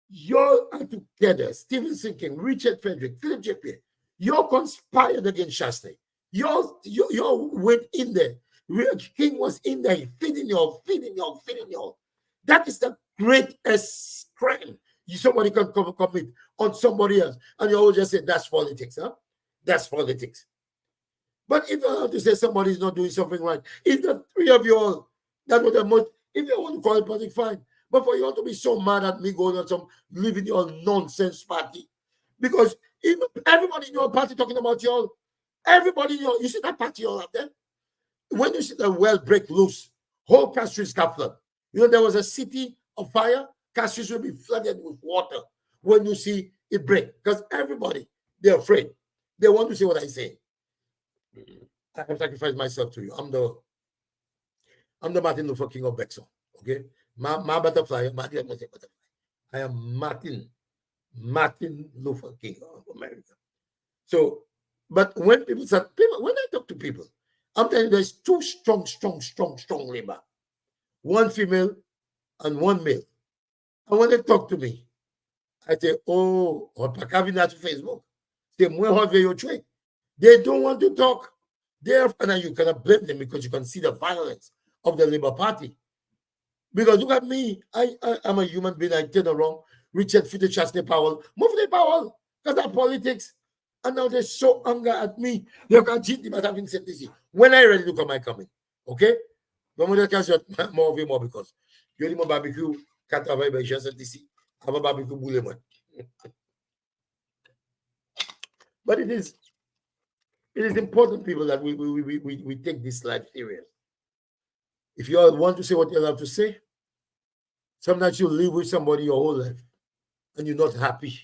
you are together, Stephen King, Richard Frederick, Philip JP. You conspired against Chastney. You went in there. King was in there, feeding you all. That is the greatest crime somebody can commit on somebody else. And you always just say, that's politics, huh? That's politics. But if you have to say somebody's not doing something right, it's the three of you all that would the most. If you want to call it politics, fine. But for you all to be so mad at me going on some living your nonsense party, because even everybody in your party talking about y'all, everybody in you see that party all up there? When you see the well break loose, whole Castries got flooded. You know, there was a city of fire, Castries will be flooded with water when you see it break. Because everybody, they're afraid. They want to see what I say. I have sacrificed myself to you. I'm the Martin Luther King of Bexon. Okay? My butterfly, I am Martin Luther King of America. So, but when when I talk to people, I'm telling you, there's two strong labor. One female and one male. And when they talk to me, I say, oh, on pas qu'à venir to Facebook. C'est moins hot video trick. They don't want to talk. And you cannot blame them because you can see the violence of the Labour Party. Because look at me, I'm a human being. I turn around, Richard Fitty Chastney Powell, move the Powell, because of politics. And now they're so angry at me. They can cheat me about having said this. When I ready to come, I coming. Okay? But when I can shut more because you need more barbecue, can't have a just this. Have a barbecue bullet. But it is important, people, that we take this life serious. If you all want to say what you have to say, sometimes you live with somebody your whole life and you're not happy.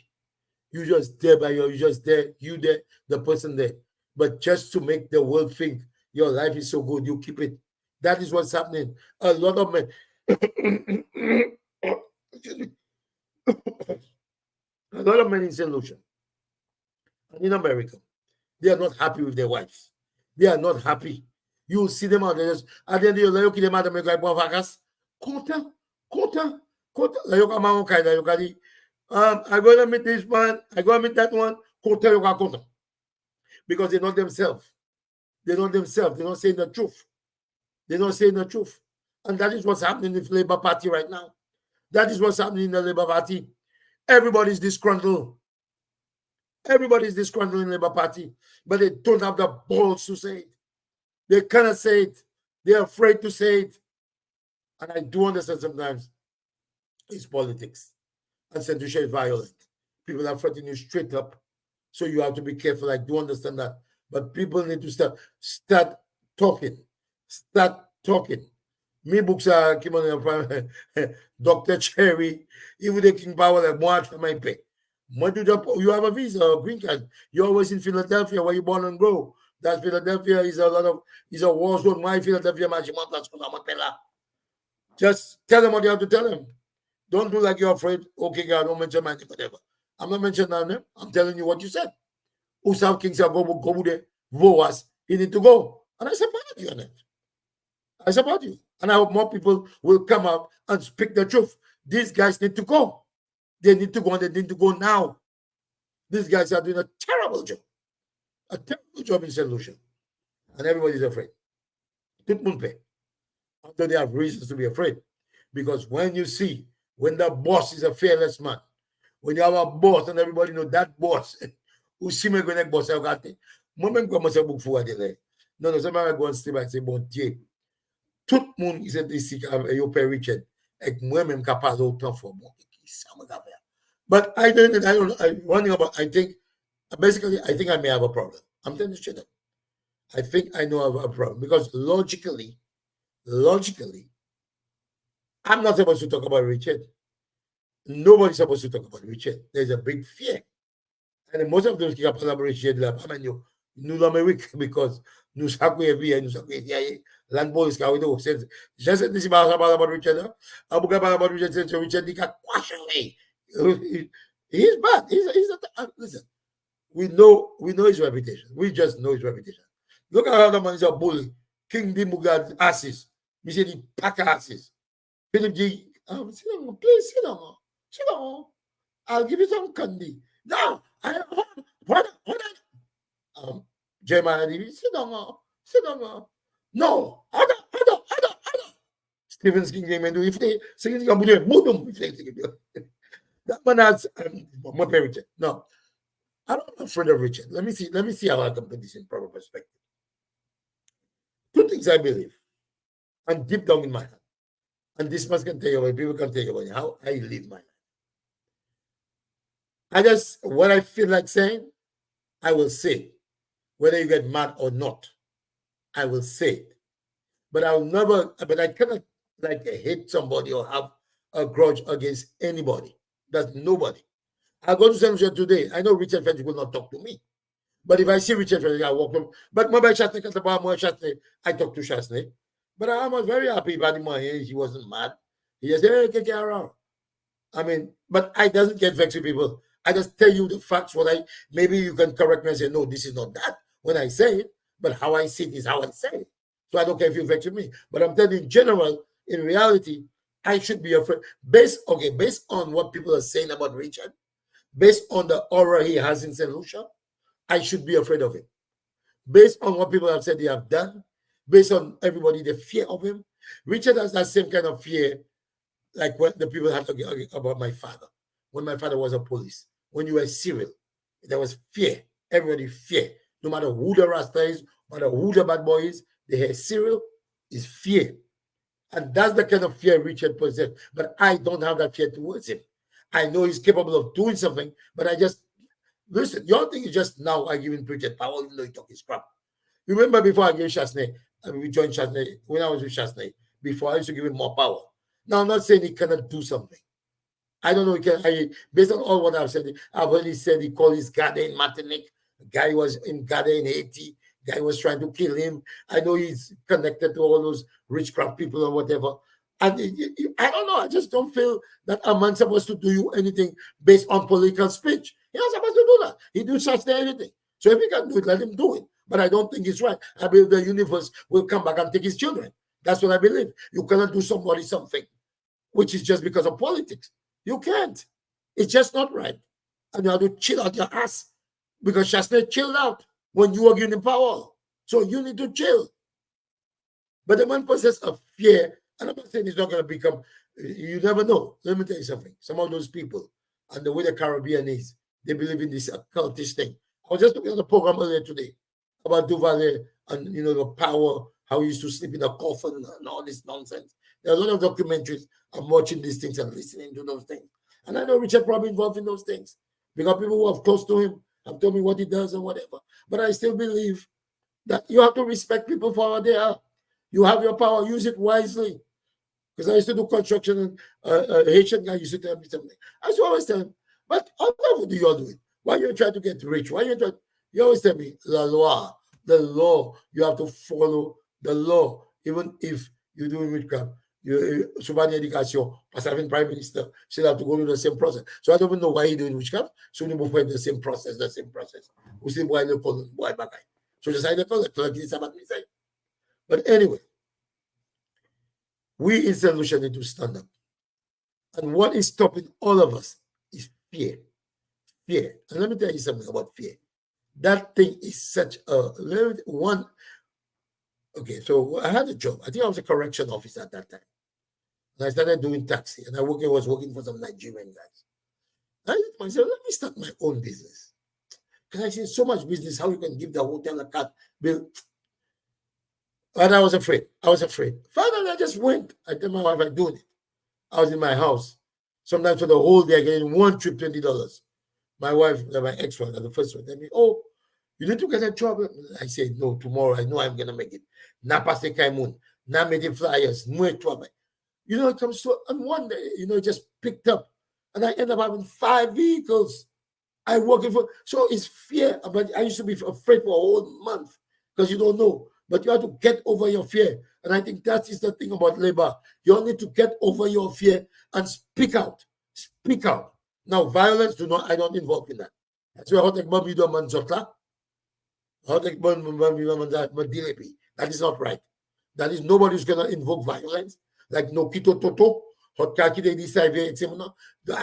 You just there the person there. But just to make the world think your life is so good, you keep it. That is what's happening. A lot of men, a lot of men in St. Lucia and in America, they are not happy with their wives. They are not happy. You will see them out there. At the end of the day, you them out there, like bon vacances. Content. I'm going to meet this man. I'm going to meet that one. Content. Because they're not themselves. They're not themselves. They're not saying the truth. They're not saying the truth. And that is what's happening in the Labour Party right now. That is what's happening in the Labour Party. Everybody's disgruntled. Everybody's disgruntled in the Labour Party. But they don't have the balls to say it. They cannot say it. They're afraid to say it. And I do understand sometimes it's politics. And censorship is violent. People are threatening you straight up. So you have to be careful. I do understand that. But people need to start talking. Start talking. Me books are Dr. Cherry, even the King Power like March my pay. You have a visa, a green card. You're always in Philadelphia where you born and grow. That Philadelphia is a war zone. My Philadelphia, just tell them what you have to tell them. Don't do like you're afraid. Okay, God, don't mention my name, whatever. I'm not mentioning that name. I'm telling you what you said. Usav King said, go there. VOAS, he need to go. And I support you on it. I support you. And I hope more people will come up and speak the truth. These guys need to go. They need to go and they need to go now. These guys are doing a terrible job. A terrible job in St. Lucia. And everybody's afraid. Although they have reasons to be afraid. Because when you see, when the boss is a fearless man, when you have a boss and everybody know that boss, who see me going to boss, I got it. Moment comme ça book for there. Non, ça m'a go stay back say bon Dieu. Tout le monde is ici yo père Richard. Et moi-même capable autant for moi. But I don't I think basically I think I may have a problem. I'm telling you straight up. I think I know I have a problem because logically, I'm not supposed to talk about Richard. Nobody's supposed to talk about Richard. There's a big fear. And most of those qui parlent de Richard là, nous l'Amérique because nous savons bien, nous savons bien. Land boys qui ont dit, je sais que si parle about Richard là, Abu parle about Richard, Richard dit qu'il quash away. He's bad. Listen. We know his reputation. We just know his reputation. Look at how the man is a bully. King Dimugad asses. Me say the pack asses. Philip G. Sit down, please sit down. Sit down. I'll give you some candy. No, hold on. Jeremiah, sit down. Sit down. No, hold on. Stephen King came and do if they sing that man has my Richard. No, I'm not afraid of Richard. Let me see how I can put this in proper perspective. Two things I believe, and deep down in my heart, and this must can tell you, people can tell you how I live my life. I just what I feel like saying, I will say it. Whether you get mad or not, I will say it. But I cannot like hate somebody or have a grudge against anybody. That's nobody. I'll go to San Jose today. I know Richard French will not talk to me. But if I see Richard French, I walk him. But I talk to Chasney. But I was very happy about him. He wasn't mad. He just said, hey, get around. I mean, but I doesn't get vexed with people. I just tell you the facts. Maybe you can correct me and say, no, this is not that when I say it, but how I see it is how I say it. So I don't care if you vex with me. But I'm telling you, in general, in reality, I should be afraid. Based on what people are saying about Richard, based on the aura he has in St. Lucia, I should be afraid of him. Based on what people have said they have done, based on everybody, the fear of him, Richard has that same kind of fear like what the people had to about my father. When my father was a police, when you were civil, there was fear. Everybody fear. No matter who the Rasta is, no matter who the bad boy is, the hair Cyril is fear. And that's the kind of fear Richard possesses. But I don't have that fear towards him. I know he's capable of doing something, but I just, listen, your thing is just now I give him Richard power, even though he talk his crap. Remember before I gave Chasney, we joined Chasney, when I was with Chasney, before I used to give him more power. Now, I'm not saying he cannot do something. I don't know, based on all what I've said, I've already said he called his Gade in Martinique. The guy was in Gade in Haiti. Guy was trying to kill him. I know he's connected to all those witchcraft people or whatever. And I don't know. I just don't feel that a man's supposed to do you anything based on political speech. He's not supposed to do that. He do such anything. So if he can do it, let him do it. But I don't think it's right. I believe the universe will come back and take his children. That's what I believe. You cannot do somebody something, which is just because of politics. You can't. It's just not right. And you have to chill out your ass because Chasney chilled out when you were giving power. So you need to chill. But the man possesses a fear, and I'm not saying he's not going to become, you never know. Let me tell you something. Some of those people, and the way the Caribbean is, they believe in this occultist thing. I was just looking at the program earlier today about Duvalier and, the power, how he used to sleep in a coffin and all this nonsense. There are a lot of documentaries. I'm watching these things and listening to those things. And I know Richard probably involved in those things because people who are close to him have told me what he does and whatever. But I still believe that you have to respect people for what they are. You have your power, use it wisely. Because I used to do construction, and a Haitian guy used to tell me something. I used to always tell him, but how do you all do it? Why you try to get rich? You always tell me, la loi, the law. You have to follow the law, even if you're doing witchcraft. Souvent education, parce qu'avec prime minister, she'll have to go through the same process. So I don't even know why he's doing witchcraft. So we move the same process. We see why they call it why back. So just like the collect this about me say. But anyway, we in St. Lucia need to stand up. And what is stopping all of us is fear. Fear. And let me tell you something about fear. That thing is such a one. Okay, so I had a job. I think I was a correction officer at that time. And I started doing taxi, and I was working for some Nigerian guys. I said to myself, let me start my own business. Because I see so much business, how you can give the hotel a cut bill. And I was afraid. Finally, I just went. I told my wife I'm doing it. I was in my house. Sometimes for the whole day, I get in one trip, $20. My wife, my ex-wife, the first one, tell me, oh, you need to get a job. I said, no, tomorrow, I know I'm going to make it. Napa se Kaimun, na making flyers, you know, it comes to, and one day, you know, it just picked up. And I end up having 5 vehicles. I working for, so it's fear. But I used to be afraid for a whole month because you don't know. But you have to get over your fear. And I think that is the thing about labor. You all need to get over your fear and speak out. Speak out. Now, violence, I don't involve in that. That's why that is not right. That is nobody's gonna invoke violence. Like no Kito Toto, I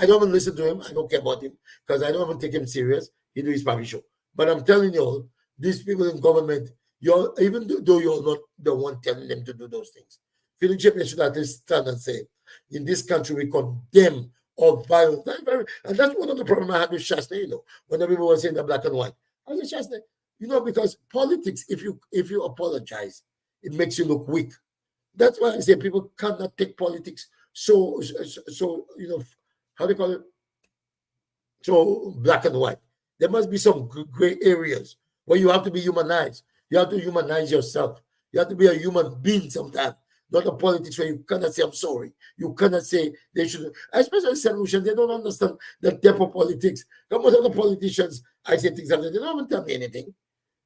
don't even listen to him. I don't care about him because I don't even take him serious. He do his papi show. But I'm telling you all, these people in government, even though you're not the one telling them to do those things, Philip Chapman should at least stand and say, in this country, we condemn all violence. And that's one of the problems I had with Shasta, you know, when the people were saying the black and white. I said, Shasta, you know, because politics, if you apologize, it makes you look weak. That's why I say people cannot take politics so you know, how do you call it? So black and white. There must be some gray areas where you have to be humanized. You have to humanize yourself. You have to be a human being sometimes, not a politics where you cannot say, I'm sorry. You cannot say they should, especially solutions, they don't understand the depth of politics. Most of the politicians, I say things after, they don't even tell me anything.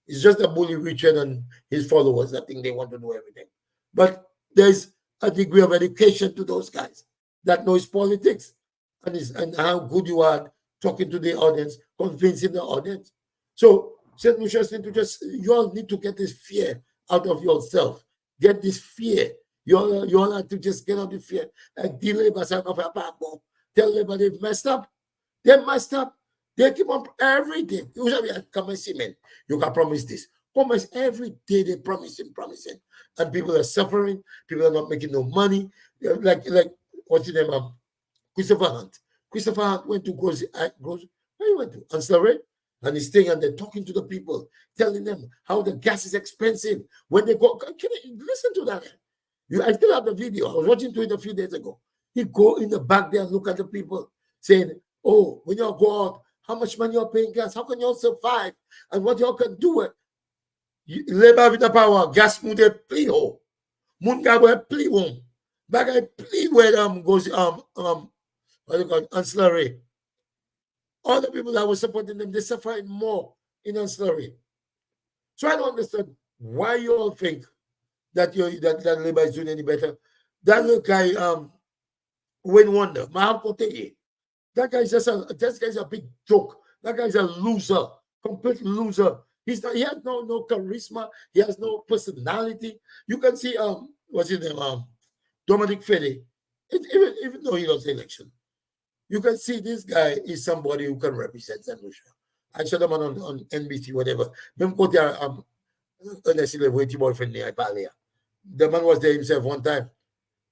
It's just a bully Richard and his followers that think they want to do everything. But there's a degree of education to those guys that knows politics and how good you are talking to the audience, convincing the audience. So St. Lucia's need to you all need to get this fear out of yourself. Get this fear. You all have to just get out the fear. Like tell them they've messed up. They messed up. They keep on everything. Usually come and see men. You can promise this. Promise every day they promising. And people are suffering. People are not making no money. Like what's his name? Christopher Hunt. Christopher Hunt went to where he went to? Anslery. And he's staying and they're talking to the people, telling them how the gas is expensive. When they go, can you listen to that? I still have the video. I was watching to it a few days ago. He go in the back there and look at the people saying, oh, when y'all go out, how much money you're paying gas? How can y'all survive? And what y'all can do it? Labor with the power, gas move they plea ho. Mun ga we plea home. Back I plea where goes what do you call it? Ancillary. All the people that were supporting them, they suffered more in ancillary. So I don't understand why you all think that that labor is doing any better. That little guy, Wayne Wonder, Maham Kotegi, that guy's a big joke. That guy's a loser, complete loser. He has no charisma. He has no personality. You can see what's his name, Dominic Fede. Even though he lost the election, you can see this guy is somebody who can represent St. Lucia. I saw them on NBC, whatever. The man was there himself one time.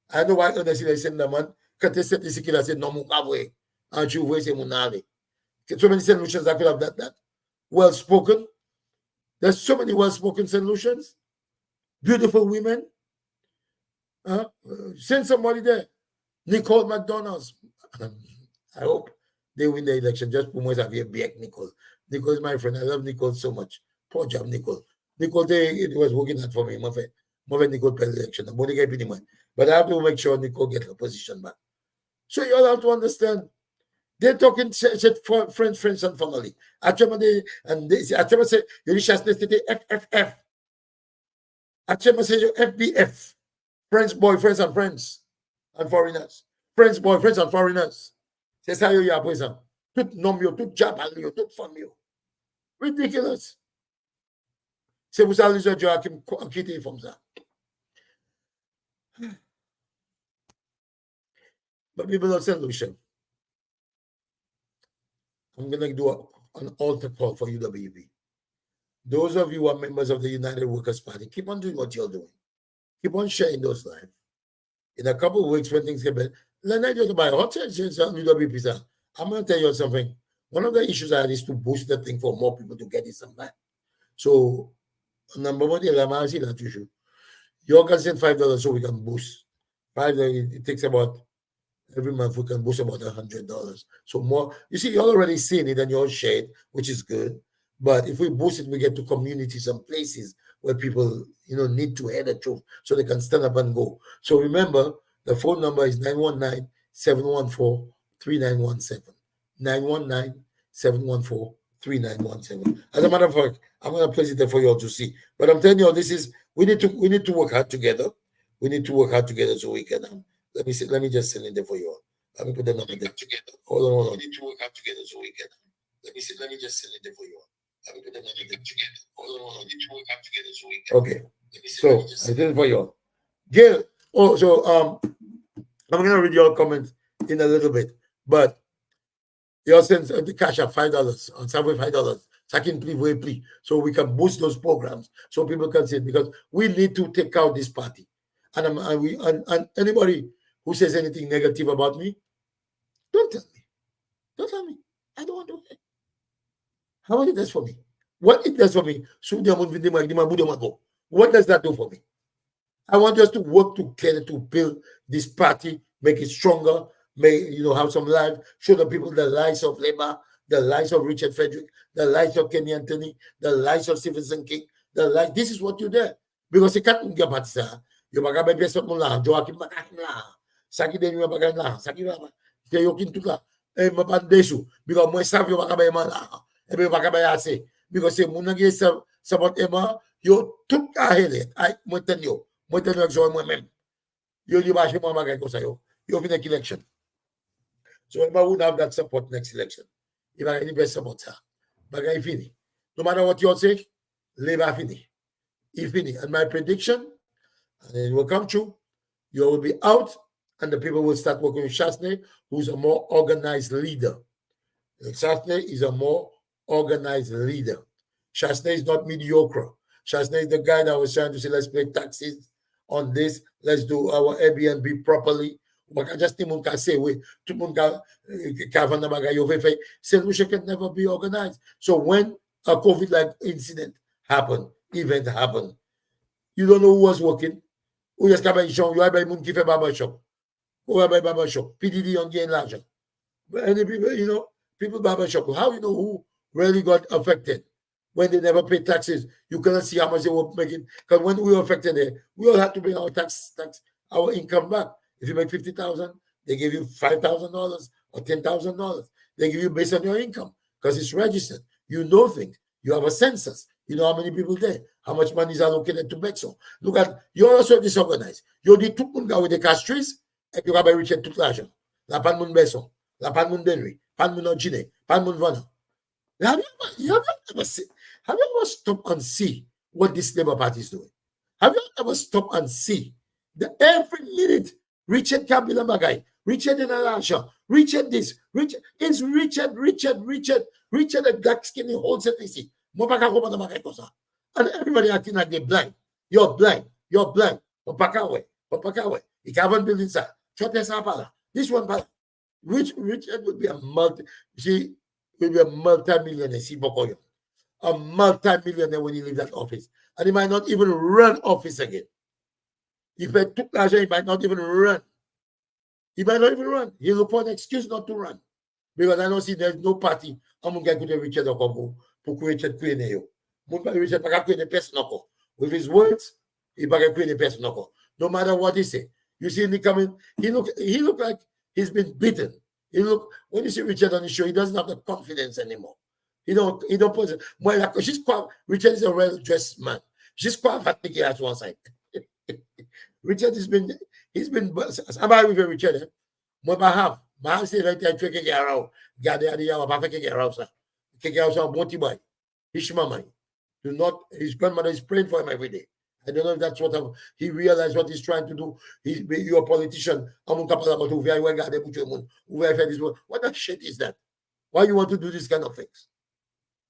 I know why honestly send the man. Because said no move and you waste munali. So many St. Lucians that could have that well spoken. There's so many well spoken St. Lucians, beautiful women. Send somebody there. Nicole McDonald's. I hope they win the election. Just pour moi Xavier Biek Nicole. Nicole is my friend. I love Nicole so much. Poor job, Nicole. Nicole, it was working hard for me. Nicole played the election. But I have to make sure Nicole gets her position back. So you all have to understand. They're talking for friends and family. Achema say you say FFF. Achema say you FBF. Friends, boyfriends and friends and foreigners. Friends, boyfriends and foreigners. C'est ça yo ya présent. Tout nom yo, tout jabal yo, tout femme yo. Ridiculous. C'est pour ça que les autres qui quitté comme ça. But people don't solution. I'm going to do an altar call for UWB. Those of you who are members of the United Workers' Party, keep on doing what you're doing. Keep on sharing those lives. In a couple of weeks, when things get better, let me just buy hot UWP. Sir. I'm going to tell you something. One of the issues I had is to boost the thing for more people to get it sometime. So, number one, I see that issue. You can send $5 so we can boost. $5, it takes about every month we can boost about $100. So more, you see, you're already seeing it and you're shared, which is good. But if we boost it, we get to communities and places where people, need to hear the truth so they can stand up and go. So remember, the phone number is 919-714-3917. 919-714-3917. As a matter of fact, I'm going to place it there for you all to see. But I'm telling you, we need to work hard together. We need to work hard together so we can. Let me just send it there for you all. Let me put the number there together. Hold on. We need to work out together so we can. Let me just send it there for you all. Let me put the number there together. Hold on. We need to work out together so we can. Okay. So I did it for you all. Gail. I'm gonna read your comments in a little bit, but you send the cash at $5 on Subway $5. Second plea, so we can boost those programs so people can see it, because we need to take out this party. And anybody who says anything negative about me, don't tell me. Don't tell me. I don't want to hear. How much it does for me? What it does for me? What does that do for me? I want us to work together to build this party, make it stronger, have some life, show the people the lives of Lema, the lives of Richard Frederick, the lives of Kenny Anthony, the lives of Stephenson King, this is what you do. Because you can't get party. You baka be best mo lang Joaquin Makakim la saki den yo baka la saki ba te yo kin tuka e mapandesu because mo sav yo baka be man e be baka be ase because se mo nagi sabot ema yo tuka hele ay mo ten yo so mo mem yo ba shi mo baka ko sayo yo fin election. So if I would have that support next election, if I any best support her baka fini, no matter what you say, Labour fini, and my prediction, and it will come true. You will be out, and the people will start working with Chasney, who's a more organized leader. Chasney is a more organized leader. Chasney is not mediocre. Chasney is the guy that was trying to say, let's pay taxes on this, let's do our Airbnb properly. Solution can never be organized. So when a COVID-like event happened, you don't know who was working. Ou est-ce qu'il y a un gens qui fait barbershop? Ou a barbershop? PDD on gain l'argent. And people, people barbershop. How you know who really got affected? When they never pay taxes, you cannot see how much they were making. Because when we were affected there, we all had to bring our our income back. If you make $50,000, they give you $5,000 or $10,000. They give you based on your income because it's registered. You know things. You have a census. You know how many people there, how much money is allocated to Bexo. Look at, you're also disorganized. You did two munga with the castries, and you have a Richard to l'argent. La pan mun Beso, la pan mun Denry, pan mun Ogine, pan mun Vana. Have you ever stopped and see what this Labour Party is doing? Have you ever stopped and see that every minute Richard Kabila Bagay, Richard and Alasha, Richard this, Richard, it's Richard, the black skinny holds it, see. And everybody acting like they're blind. You're blind. Opakawe. You can't build inside. This one, Richard would be a multi-millionaire. A multi-millionaire when he leaves that office. And he might not even run office again. If I took l'argent, he might not even run. He'll look for an excuse not to run. Because I don't see there's no party. I'm going to get Richard Okobo. Richard with his words, no matter what he say. You see him coming, he look like he's been beaten. When you see Richard on the show, he doesn't have the confidence anymore. He don't put it. Richard is a well-dressed man. She's quite fatigued at one side. Richard he's been somebody with Richard. My house is right there, tricking around. Got the idea of a around, sir. Take out some bounty boy. Hishmamai. Do not. His grandmother is praying for him every day. I don't know if that's what he realized what he's trying to do. You're a politician. What the shit is that? Why you want to do this kind of things?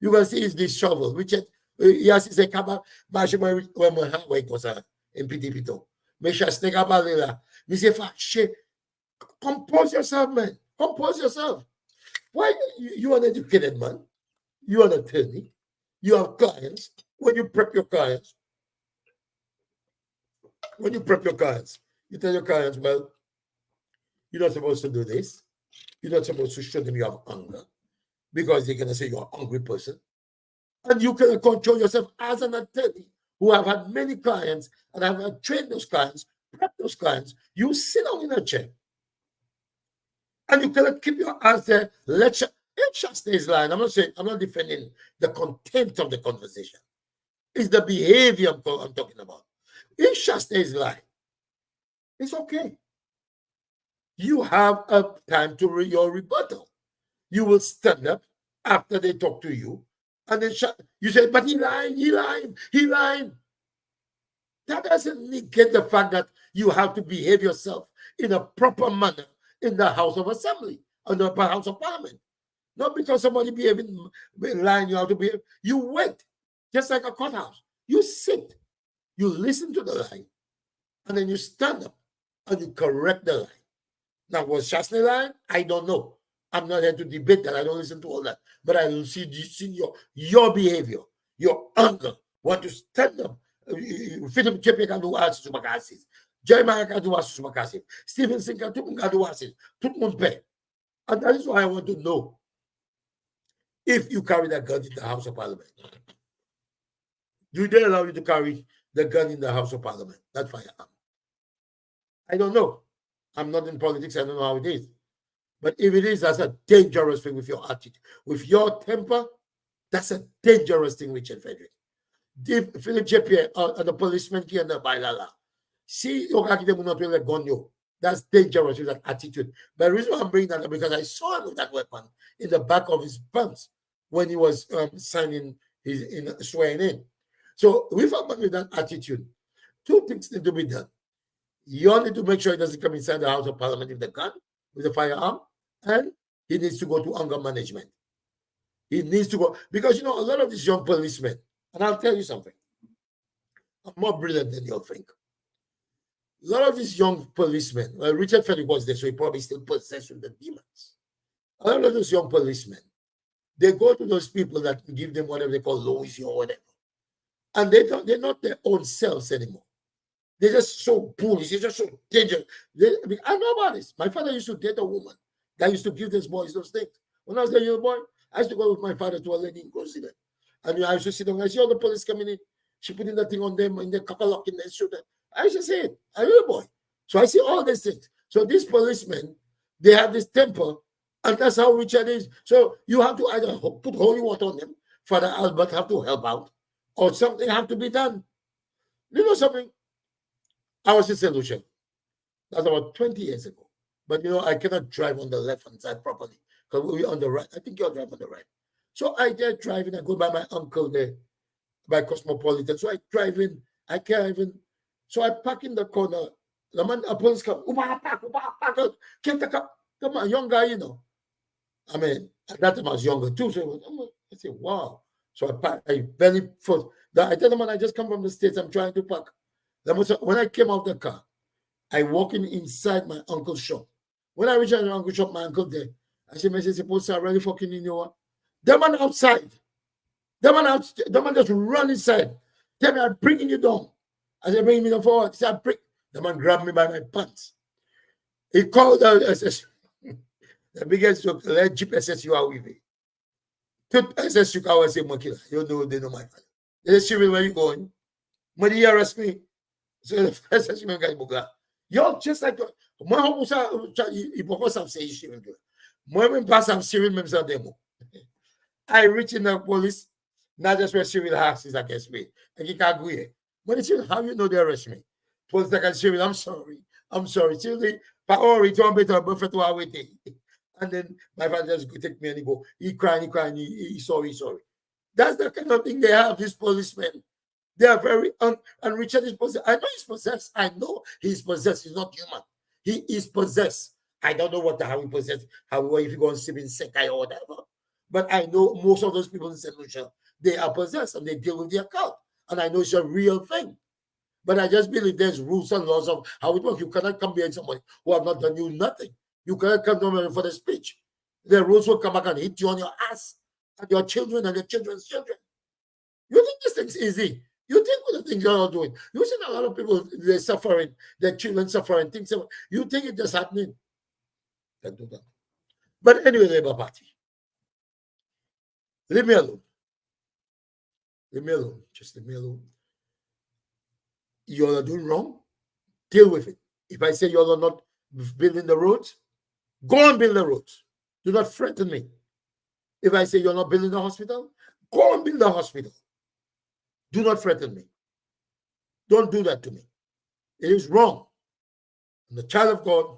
You can see it's this shovel, which yes, it's a kaba. In PTP. Compose yourself, man. Compose yourself. Why you are an educated man? You are an attorney. You have clients. When you prep your clients, you tell your clients, well, you're not supposed to do this. You're not supposed to show them you have anger because they're going to say you're an angry person. And you can control yourself as an attorney who have had many clients and have trained those clients, prep those clients. You sit down in a chair and you cannot keep your eyes there. Let Shasta's line. I'm not defending the content of the conversation. It's the behavior I'm talking about. If Shasta's line, it's okay. You have a time to your rebuttal. You will stand up after they talk to you, and then you say, but he lied. That doesn't negate the fact that you have to behave yourself in a proper manner in the House of Assembly, or the House of Parliament. Not because somebody lying, you have to behave. You wait, just like a courthouse. You sit, you listen to the lie, and then you stand up and you correct the lie. Now, was Shasney lying? I don't know. I'm not here to debate that. I don't listen to all that. But I will see your behavior, your anger. Want to stand up. Philip Chepe can do as to Makasis. Jeremiah can do as to Makasis. Stevenson can do as to Mumpe. And that is why I want to know if you carry that gun in the House of Parliament. Do they allow you to carry the gun in the House of Parliament? That firearm. I don't know. I'm not in politics. I don't know how it is. But if it is, that's a dangerous thing with your attitude. With your temper, that's a dangerous thing, Richard Frederick. Philip J. and the policeman here in the Bailala. See, that's dangerous with that attitude. But the reason why I'm bringing that up because I saw him with that weapon in the back of his pants when he was signing swearing in. So with a man with that attitude, two things need to be done. You need to make sure he doesn't come inside the House of Parliament with the gun, with the firearm, and he needs to go to anger management. He needs to go, because, a lot of these young policemen, and I'll tell you something, I'm more brilliant than you'll think. A lot of these young policemen, well, Richard Frederick was there, so he probably still possessed with the demons. A lot of those young policemen, they go to those people that give them whatever they call lows or whatever. And they're not their own selves anymore. They're just so bullish. They're just so dangerous. I know about this. My father used to date a woman that used to give these boys those things. When I was a young boy, I used to go with my father to a lady in Grossville. And I used to sit down. I see all the police coming in. She putting that thing on them in the cockalock in the shooter. I used to say it. I was a boy. So I see all these things. So these policemen, they have this temper, and that's how Richard is. So you have to either put holy water on them, Father Albert have to help out, or something have to be done. You know something? I was in St. Lucia. That's about 20 years ago. But I cannot drive on the left-hand side properly because we're on the right. I think you're driving on the right. So I did driving. I go by my uncle there, by Cosmopolitan. So I drive in. I can't even. So I park in the corner. The man, a police come. Get the car. Come on, young guy, I mean, at that time I was younger too. So I said, wow. So I park. I barely first. I tell the man, I just come from the States. I'm trying to park. When I came out the car, I walk inside my uncle's shop. When I reach my uncle's shop, my uncle there, I said, "Mr. Supposed to really fucking in your the man outside. The man just run inside. Tell me, I'm bringing you down. I said, bring me down forward. He said, the man grabbed me by my pants. He called out SS. The biggest joke, let Jeep SS you are with me. Put SS you can say, Makila. You know, they know my father. They say, where you going? When he arrest me, so the first thing I got, you're just like my home was a say she will do. When pass I'm Cyril member demo. I reach in the police, not just where Cyril has is against me. And he can't go here. When it's how you know they arrest me? Police like Cyril, I'm sorry. Cyril, but oh, return better buffet to our waiting. And then my father just go take me and he go, he crying, he's sorry. That's the kind of thing they have, these policemen. They are very and Richard is possessed. I know he's possessed. I know he's possessed. He's not human. He is possessed. I don't know how he possessed, how if you go and sleep in Sekai or whatever. But I know most of those people in St. Lucia, they are possessed and they deal with their cult. And I know it's a real thing. But I just believe there's rules and laws of how it works. You cannot come behind somebody who have not done you nothing. You cannot come to them for the speech. The rules will come back and hit you on your ass and your children and your children's children. You think this thing's easy? You think what the things you're all doing? You see a lot of people, they're suffering, their children suffering, things. You think it's just happening? Can't do that. But anyway, Labour Party, leave me alone. Leave me alone. Just leave me alone. You all are doing wrong. Deal with it. If I say you all are not building the roads, go and build the roads. Do not threaten me. If I say you're not building the hospital, go and build the hospital. Do not threaten me. Don't do that to me. It is wrong. I'm a child of God.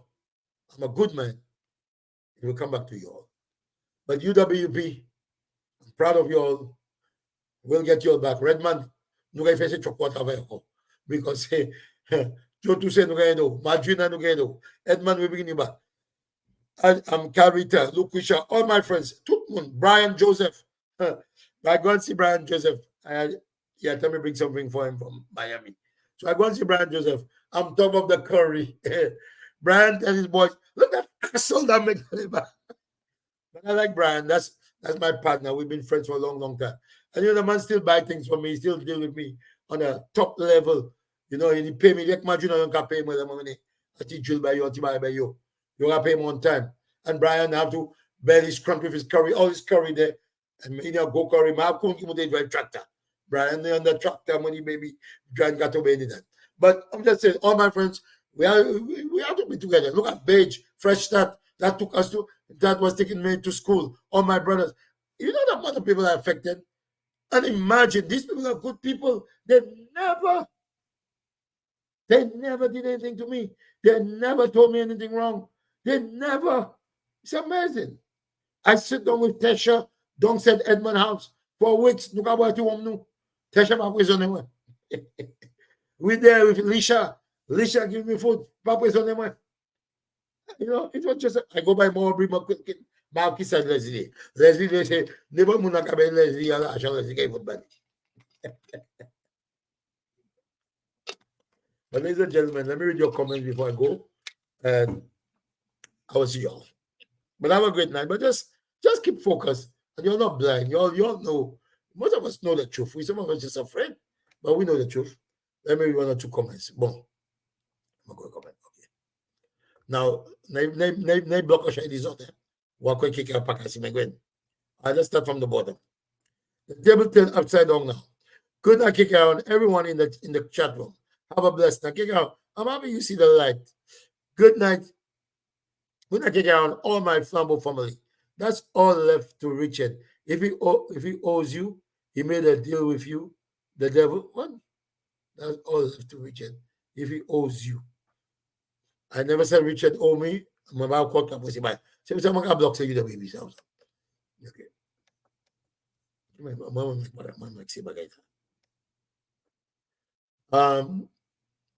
I'm a good man. It will come back to you all. But UWP, I'm proud of you all. We'll get you all back. Redman, nous allons faire ce chocolat avec vous. Because Joe to say, no, Madrina, no, Edmund will bring you back. I'm Carita, Lucusha, all my friends, Tutmun, Brian Joseph. I go and see Brian Joseph. Tell me bring something for him from Miami. So I go and see Brian Joseph. I'm top of the curry. Brian and his boys, look at that asshole that makes it back. But I like Brian. That's my partner. We've been friends for a long, long time. And the man still buy things for me. He still deal with me on a top level. He pay me. Like imagine you can pay me the money. I teach you by you, by you. You gotta pay him on time. And Brian have to barely scrump with his curry, all his curry there. And go curry. I couldn't even drive tractor. Brian on the tractor money, baby, Brian got to be that. But I'm just saying, all my friends, we have to be together. Look at Beige, Fresh Start, that was taking me to school. All my brothers. You know that other people are affected. And imagine, these people are good people. They never did anything to me. They never told me anything wrong. They never. It's amazing. I sit down with Tesha, don't said Edmund House for weeks. Look at what you want to Tesha Papa's on the way. We there with Lisha. Lisha give me food. Papa's on the way. It was just, I go by more, bring my Marquis said Leslie. Leslie, they say, never Munakabe Leslie, I shall Leslie gave it back. But ladies and gentlemen, let me read your comments before I go. And I will see y'all. But have a great night. But just keep focused. And you're not blind. You all know. Most of us know the truth. Some of us just afraid. But we know the truth. Let me read 1 or 2 comments. Boom. I'm going to comment. Okay. Now, name block or shade is out there. Walk quick kick out Pakasi Megwen. Let's start from the bottom. The table turn upside down now. Good night, kick out everyone in the chat room. Have a blessed night. Kick out. I'm happy you see the light. Good night. Good night, kick out all my Flambeau family. That's all left to Richard. If he owes you, he made a deal with you. The devil. What? That's all left to Richard. If he owes you. I never said Richard owe me. I'm about to call up. So someone can block you the baby. Okay.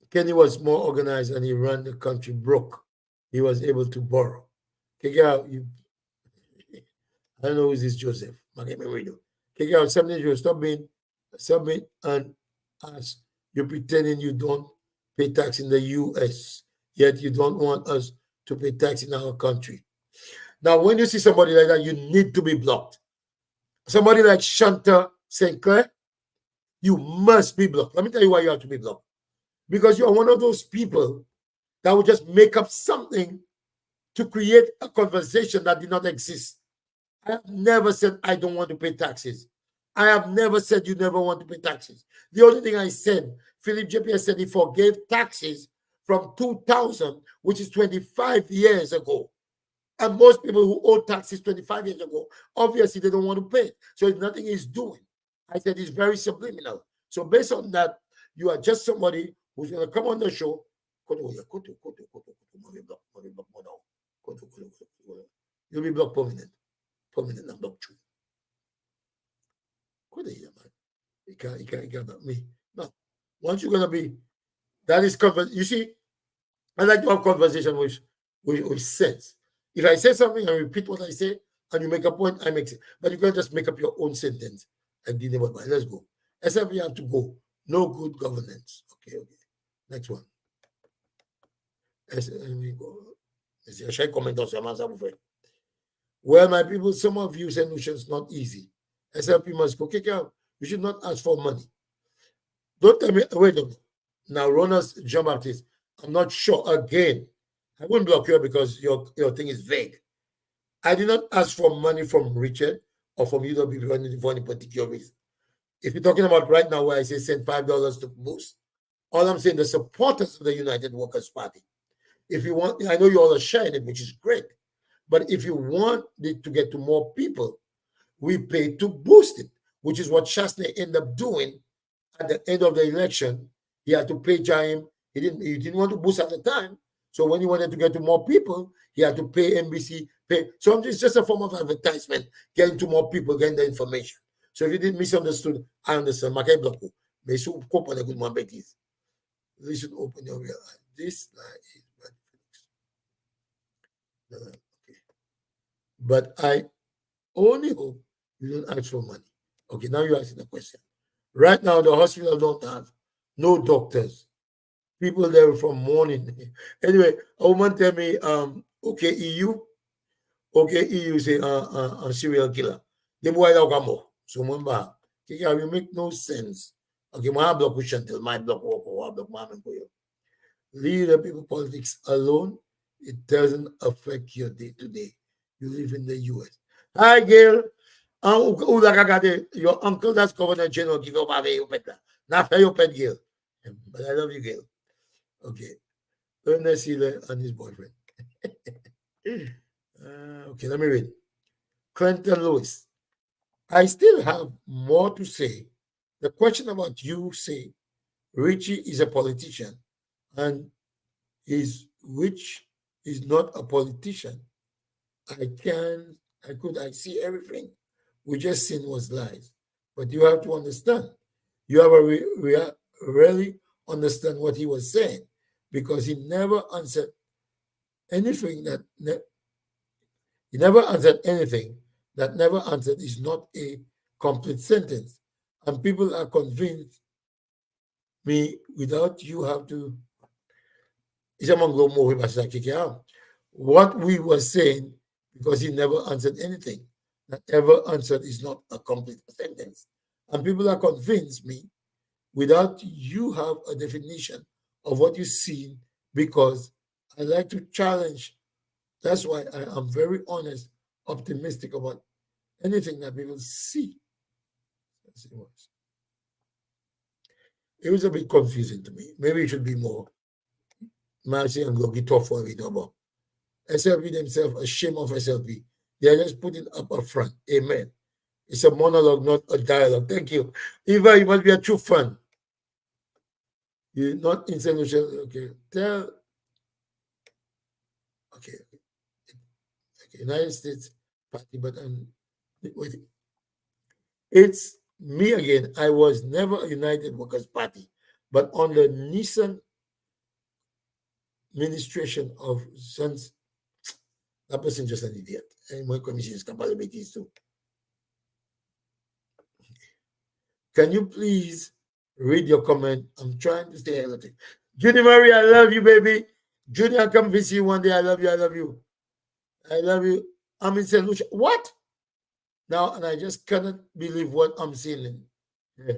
Kenny was more organized and he ran the country broke. He was able to borrow. I don't know who is this Joseph. Stop being and ask. You're pretending you don't pay tax in the US, yet you don't want us to pay tax in our country. Now, when you see somebody like that, you need to be blocked. Somebody like Shanta St. Clair, you must be blocked. Let me tell you why you have to be blocked. Because you're one of those people that will just make up something to create a conversation that did not exist. I have never said I don't want to pay taxes. I have never said you never want to pay taxes. The only thing I said, Philip JPS said he forgave taxes from 2000, which is 25 years ago. And most people who owe taxes 25 years ago, obviously they don't want to pay. So nothing he's doing. I said it's very subliminal. So based on that, you are just somebody who's going to come on the show. You'll be blocked permanent. Permanent and blocked you. Could he, man? He can't me. No. Once you're gonna be, that is you see, I like to have conversation with sense. If I say something and repeat what I say, and you make a point, I make it. But you can't just make up your own sentence and the name of mine. Let's go. Except you have to go. No good governance. Okay, okay. Next one. Let me go. Je vais commenter sur ça vous fait. Well, my people, some of you say it's not easy. SLP must go. Okay, you should not ask for money. Don't tell me, wait a minute. Now, Ronas Jean Baptiste, I'm not sure. Again, I wouldn't block you because your thing is vague. I did not ask for money from Richard or from UWP for any particular reason. If you're talking about right now where I say send $5 to boost, all I'm saying, the supporters of the United Workers' Party. If you want, I know you all are sharing it, which is great. But if you want it to get to more people, we pay to boost it, which is what Shastney ended up doing at the end of the election. He had to pay Jaim. He didn't want to boost at the time. So when he wanted to get to more people, he had to pay NBC, pay. So it's just a form of advertisement, getting to more people, getting the information. So if you didn't misunderstood, I understand. They should open a good one, you should open your real eye. This is bad. Okay. But I only hope you don't ask for money. Okay, now you're asking the question. Right now, the hospital don't have no doctors. People there from morning. Anyway, a woman tell me, okay, EU say serial killer. They boy out come more. So remember, it will make no sense. Okay, my block question till my block walk block mom. Leave the people politics alone. It doesn't affect your day to day. You live in the US. Hi, Gail. Your uncle that's Governor General give up your pet. Not for your pet, Gail. But I love you, Gail. Okay. Ernest Hiller and his boyfriend. Okay, let me read. Clinton Lewis. I still have more to say. The question about you say Richie is a politician and which is not a politician. I see everything. We just seen was lies. But you have to understand. You have a really understand what he was saying because he never answered anything he never answered anything that never answered is not a complete sentence. And people are convinced me without you have to. What we were saying, because he never answered anything. That ever answered is not a complete sentence. And people are convinced me without you have a definition of what you see, because I like to challenge. That's why I am very honest, optimistic about anything that people see. It was a bit confusing to me. Maybe it should be more. Marcy and Logi talk for it about. SLP themselves ashamed of SLP. They are just putting up a front. Amen. It's a monologue, not a dialogue. Thank you. Eva, you must be a true fan. You're not in solution. Okay. Okay. United States Party, but wait. It's me again. I was never a United Workers Party, but on the Nissan administration of Sons, that person just an idiot. And my commission is capabilities too. Can you please read your comment? I'm trying to stay healthy. Judy Marie, I love you, baby. Judy, I'll come visit you one day. I love you. I love you. I love you. I'm in St. Lucia. What? Now, and I just cannot believe what I'm seeing. Yeah.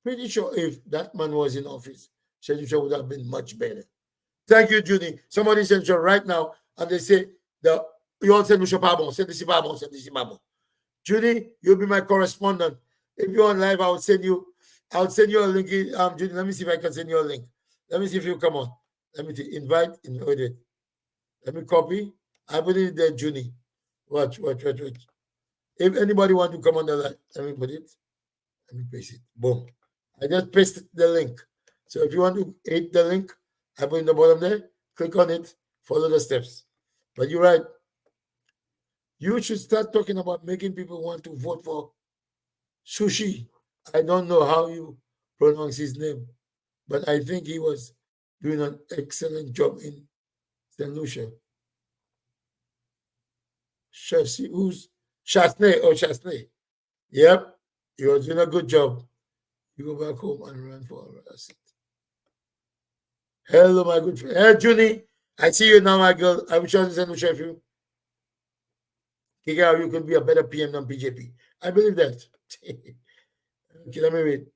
Pretty sure if that man was in office, St. Lucia would have been much better. Thank you, Judy. Somebody sent you right now, and they say, you all St. Lucia, pardon, St. Lucia, pardon, St. Lucia, pardon. Judy, you'll be my correspondent. If you're on live, I'll send you a link. Judy, let me see if I can send you a link. Let me see if you come on. Let me invite. Let me copy. I put it there, Judy. Watch. If anybody want to come on the line, let me put it. Let me paste it. Boom. I just pasted the link. So if you want to hit the link, I put in the bottom there. Click on it. Follow the steps. But you're right. You should start talking about making people want to vote for sushi. I don't know how you pronounce his name, but I think he was doing an excellent job in St. Lucia. Chassis, who's Chasney? Oh, Chasney. Yep, he was doing a good job. You go back home and run for us. Hello, my good friend. Hey, Junie, I see you now, my girl. I wish I was in St. Lucia. Kika, you could be a better PM than PJP. I believe that. Okay, let me read.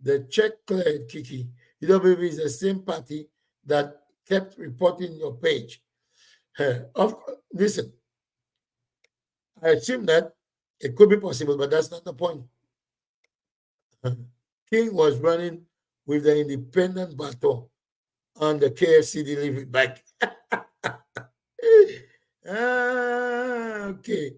The check cleared, Kiki. UWB is the same party that kept reporting your page. Listen, I assume that it could be possible, but that's not the point. King was running with the independent baton on the KFC delivery bag. Okay.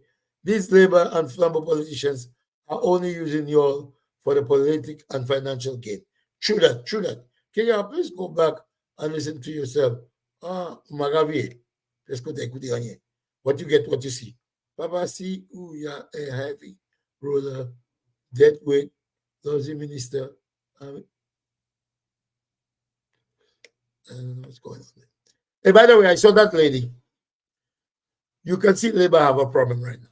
These labor and flambo politicians are only using you all for the politic and financial gain. True that, true that. Can you please go back and listen to yourself? Magavi, let's go take the onion. What you get, what you see. Papa see who you are a heavy roller, dead weight, lousy minister. I don't know what's going on there. Hey, by the way, I saw that lady. You can see Labour have a problem right now.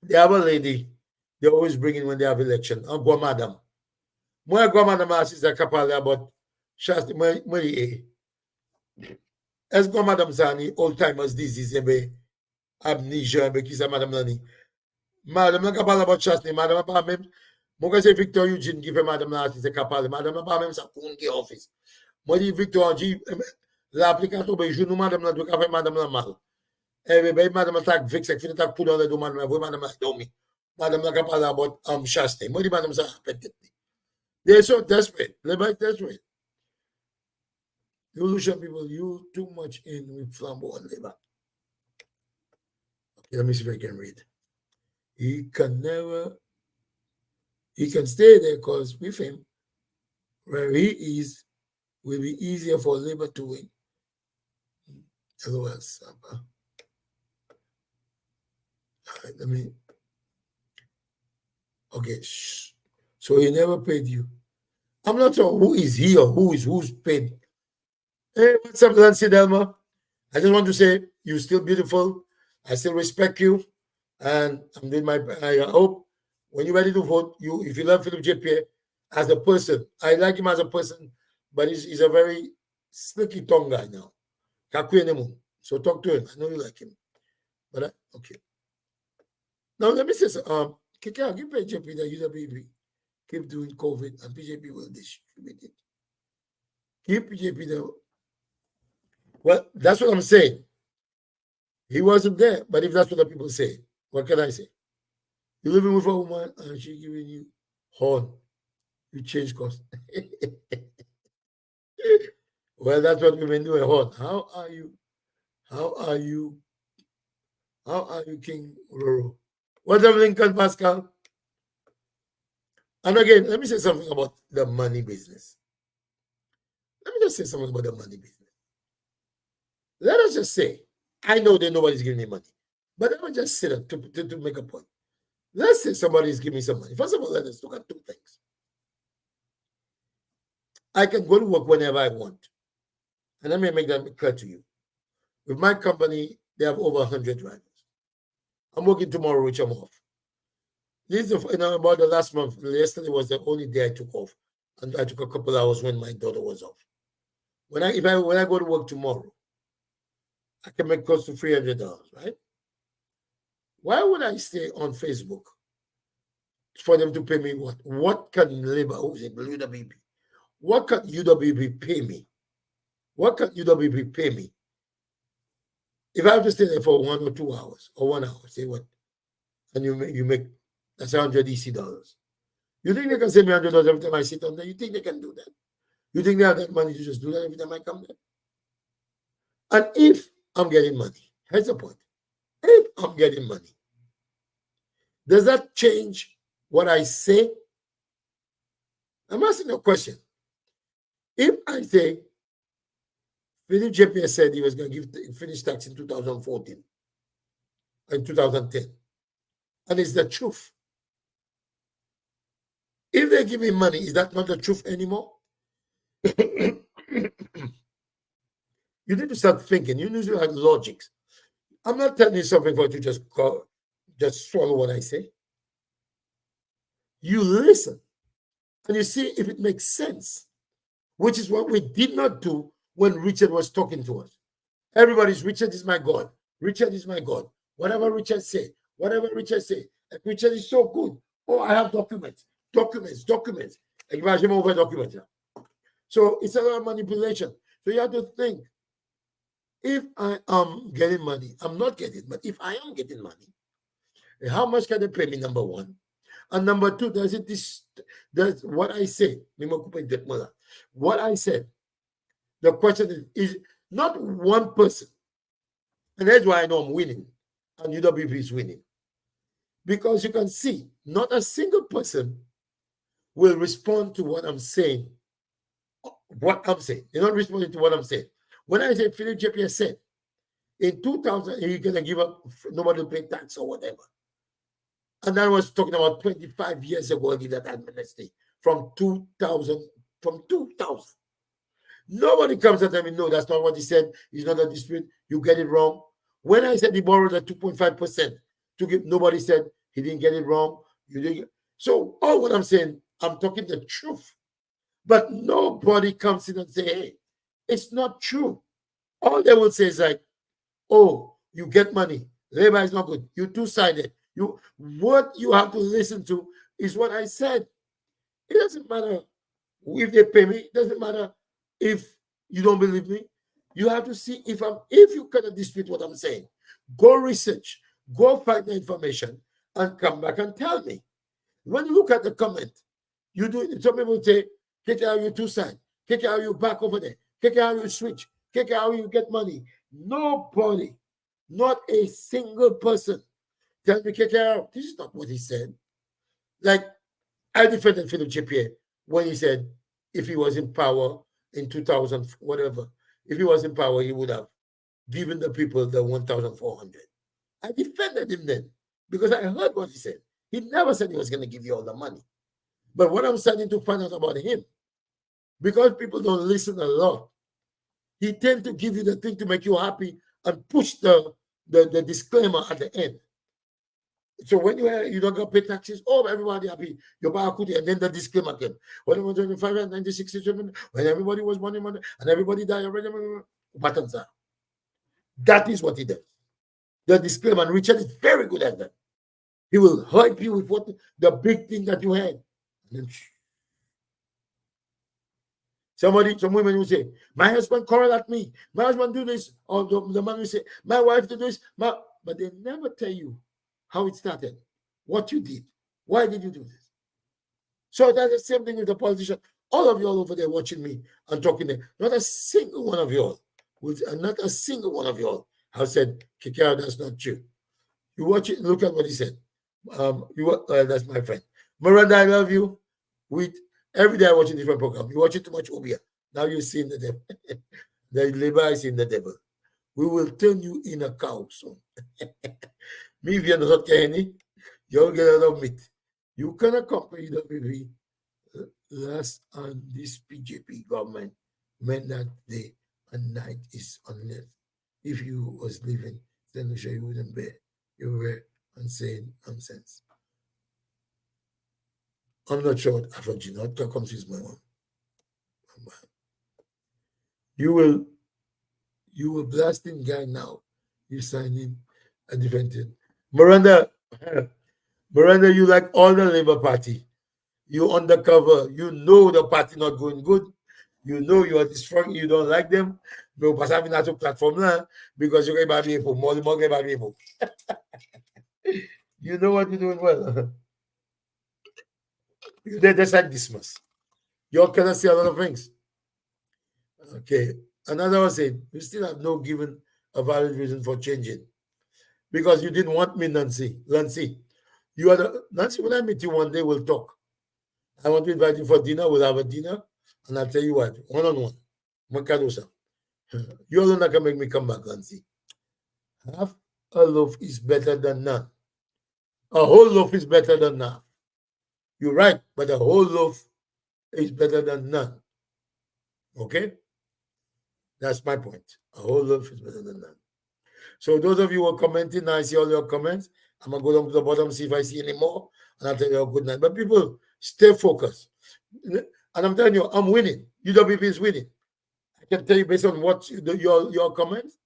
They have a lady they always bring in when they have election. Go madam. Moi go madam assist capable about Shasti moi est-ce que madame Zani old timers disease be amnesia be qui ça madame Nani. Madame la capable about Shasti madame pas même moi que c'est Victor Eugene qui fait madame la assist capable madame pas même ça pour qui office. Moi dit Victor dit l'application be jour nous madame la doit faire madame la mal. Everybody, madame attack Vix, if you attack put on the do madame, madame like me. Madame like about Shasta. What madame say? They're so desperate. They're like desperate. You Lucian people, you too much in with flambo and labor. Okay, let me see if I can read. He can stay there because with him, where he is, will be easier for labor to win. LOL, Saba. All right, let me. Okay, so he never paid you. I'm not sure who is he or who's paid. Hey, what's up, Nancy Delma? I just want to say you're still beautiful. I still respect you, and I'm doing my. I hope when you're ready to vote, if you love Philip JP as a person, I like him as a person, but he's a very slicky tongue guy now. So talk to him. I know you like him, but okay. Now let me say so. Kika, give JP the UWB. Keep doing COVID, and PJP will distribute it. Keep PJP the. Well, that's what I'm saying. He wasn't there, but if that's what the people say, what can I say? You're living with a woman and she giving you horn. You change course. Well, that's what women do at horn. How are you? How are you? How are you, King Roro? What's up, Lincoln Pascal? And again, let me say something about the money business. Let me just say something about the money business. Let us just say, I know that nobody's giving me money, but let me just say that to make a point. Let's say somebody's giving me some money. First of all, let us look at two things. I can go to work whenever I want. And let me make that clear to you. With my company, they have over 100 drivers. I'm working tomorrow, which I'm off. This is about the last month. Yesterday was the only day I took off. And I took a couple hours when my daughter was off. When I go to work tomorrow, I can make close to $300, right? Why would I stay on Facebook for them to pay me what? What can labor, UWB? What can UWB pay me? What can UWB pay me? If I have to stay there for 1 or 2 hours or 1 hour, say what? And you make that's $100 EC. You think they can send me $100 every time I sit on there? You think they can do that? You think they have that money to just do that every time I come there? And if I'm getting money, here's the point. If I'm getting money, does that change what I say? I'm asking a question. If I say, Philip JP said he was going to finish tax in 2014 and 2010, and it's the truth. If they give me money, is that not the truth anymore? You need to start thinking. You need to have logics. I'm not telling you something for you to just swallow what I say. You listen and you see if it makes sense, which is what we did not do when Richard was talking to us. Everybody's Richard is my God. Richard is my God. Whatever Richard say, whatever Richard say, and Richard is so good. Oh, I have documents, documents. Imagine over documents. So it's a lot of manipulation. So you have to think, if I am getting money, I'm not getting, but if I am getting money, how much can they pay me? Number one. And number two, does what I say? What I said. The question is not one person. And that's why I know I'm winning. And UWP is winning. Because you can see, not a single person will respond to what I'm saying. What I'm saying. They're not responding to what I'm saying. When I say Philip JP said, in 2000, you're going to give up, nobody will pay tax or whatever. And I was talking about 25 years ago, I did that amnesty from 2000. Nobody comes at them and no, that's not what he said. He's not a dispute. You get it wrong. When I said he borrowed at 2.5% to give, nobody said he didn't get it wrong. You didn't. So all what I'm saying, I'm talking the truth. But nobody comes in and say, hey, it's not true. All they will say is like, oh, you get money. Labor is not good. You two-sided. What you have to listen to is what I said. It doesn't matter if they pay me. It doesn't matter if you don't believe me. You have to see if you cannot dispute what I'm saying. Go research. Go find the information and come back and tell me. When you look at the comment, you do. Some people say, "Kick out you two side. Kick out you back over there. Kick out you switch. Kick out you get money." Nobody, not a single person, tell me kick out. This is not what he said. Like I defended Philip JP when he said if he was in power in 2000, whatever, if he was in power, he would have given the people the 1,400. I defended him then because I heard what he said. He never said he was going to give you all the money. But what I'm starting to find out about him, because people don't listen a lot, he tend to give you the thing to make you happy and push the disclaimer at the end. So when you don't get pay taxes, oh, everybody happy, you're back, and then the disclaimer came. When it was 25 and 1967, when everybody was money, and everybody died already, buttons are. That is what he does. The disclaimer, and Richard is very good at that. He will hype you with what the big thing that you had. And then, some women will say, my husband quarreled at me, my husband do this, or the man will say, my wife do this, but they never tell you how it started, what you did, why did you do this? So that's the same thing with the politician. All of you all over there watching me and talking there, not a single one of you all, not a single one of you all have said, Kikara, that's not true. You watch it, look at what he said. That's my friend. Miranda, I love you. Every day I watch a different program. You watch it too much Obia. Now you're seeing the devil. The labor is in the devil. We will turn you in a cow soon. Me, if you're not getting you'll get a lot of meat. You cannot compare the last on this PJP government meant that day and night is unless if you was living, then you wouldn't be. You were saying nonsense. I'm not sure what Afro not to confuse my mom. You will blasting guy now. You signing a different thing. Miranda, you like all the Labour Party. You undercover. You know the party not going good. You know you are destroying. You don't like them. No, but having that platform now because you're going to be able more people. You know what you're doing well. They decide Dismas. You all cannot say a lot of things. Okay. Another one said, you still have no given a valid reason for changing. Because you didn't want me, Nancy. You are Nancy, when I meet you one day, we'll talk. I want to invite you for dinner. We'll have a dinner. And I'll tell you what, one-on-one. You all not gonna make me come back, Nancy. Half a loaf is better than none. A whole loaf is better than none. You're right, but a whole loaf is better than none. Okay? That's my point. A whole loaf is better than none. So those of you who are commenting, I see all your comments. I'm gonna go down to the bottom, see if I see any more, and I'll tell you a good night. But people, stay focused. And I'm telling you, I'm winning. UWP is winning. I can tell you based on what your comments,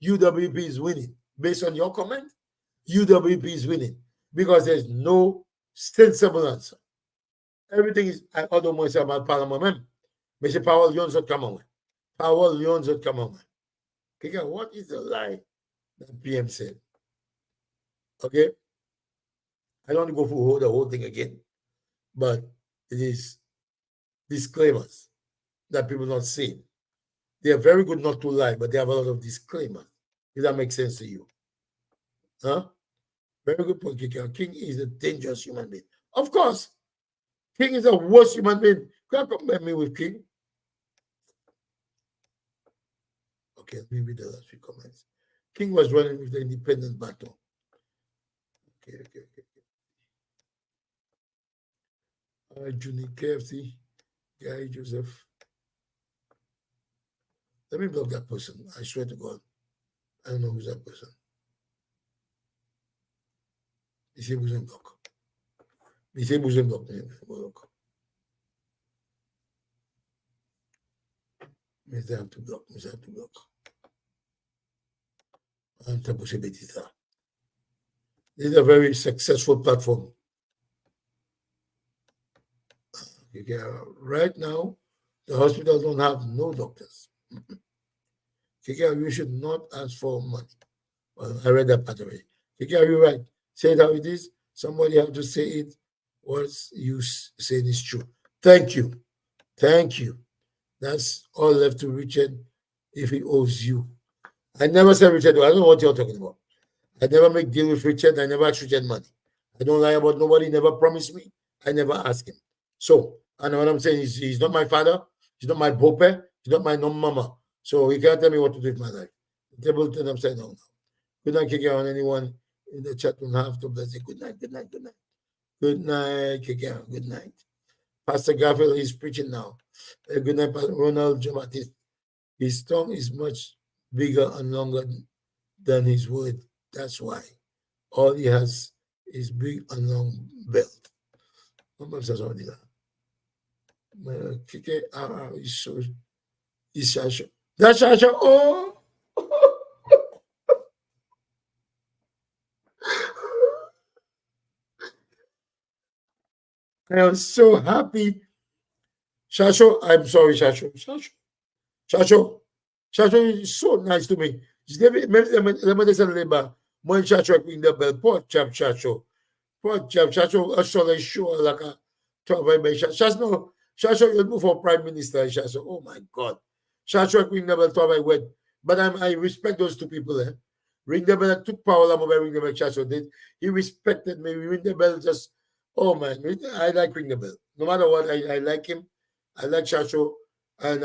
UWP is winning. Based on your comment, UWP is winning. Because there's no sensible answer. Everything is I don't want to say about Parliament. Mais c'est parole Lyon zot come on. Parole Lyon zot come on. Okay, what is the lie that PM said? Okay. I don't want to go through the whole thing again, but it is disclaimers that people not saying. They are very good not to lie, but they have a lot of disclaimers. If that makes sense to you. Huh? Very good point, Kika. King is a dangerous human being. Of course. King is the worst human being. Can't compare me with King. Okay, let me read the last few comments. King was running with the independent battle. Okay. Junie KFC, Guy Joseph. Let me block that person. I swear to God. I don't know who's that person. Disable and block. Disable and block. Mr. have to block. Mr. have to block. This is a very successful platform. Okay, right now, the hospital don't have no doctors. Okay, you should not ask for money. Well, I read that part already. Okay, you're right. Say it how it is. Somebody have to say it. What you saying is true. Thank you. Thank you. That's all left to Richard if he owes you. I never said Richard. I don't know what you're talking about. I never make deal with Richard. I never ask Richard money. I don't lie about nobody. Never promised me. I never ask him. So, I know what I'm saying. He's not my father. He's not my bope. He's not my non-mama. So he can't tell me what to do with my life. The table turn upside down. Good night, Kiki, on anyone in the chat will have to bless it. Good night, good night, good night. Good night, Kiki. Good night. Pastor Garfield is preaching now. Good night, Pastor Ronald Jamatis. His tongue is much bigger and longer than his word. That's why all he has is big and long belt. Kiki, he's Shasha. That's Shasha. Oh! I am so happy. Shasho, I'm sorry, Shasho. Shasho is so nice to me. Let me say, when Shasho ring the bell, poor chap Shasho. Poor chap Shasho, actually sure like a top by Shasho, you'll move for Prime Minister, Shasho. Oh my God. Shasho ring the bell, top by word. But I respect those two people. Ring the bell, took power, ring the bell, Shasho. He respected me. Ring the bell just. Oh man, I like Ring the Bell. No matter what, I like him. I like Shasho and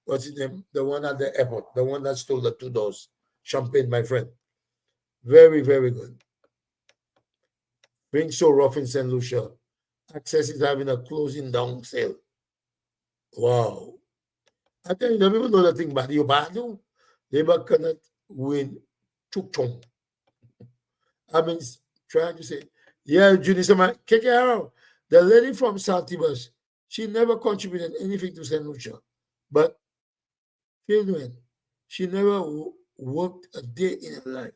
what's his name? The one at the airport, the one that stole the $2. Champagne, my friend. Very, very good. Ring so rough in St. Lucia. Access is having a closing down sale. Wow. I tell you, the people know the thing about you, but they cannot win Chukchong. I mean, trying to say. Yeah, Junisama, KKR, the lady from Saltibus, she never contributed anything to St. Lucia. But she never worked a day in her life.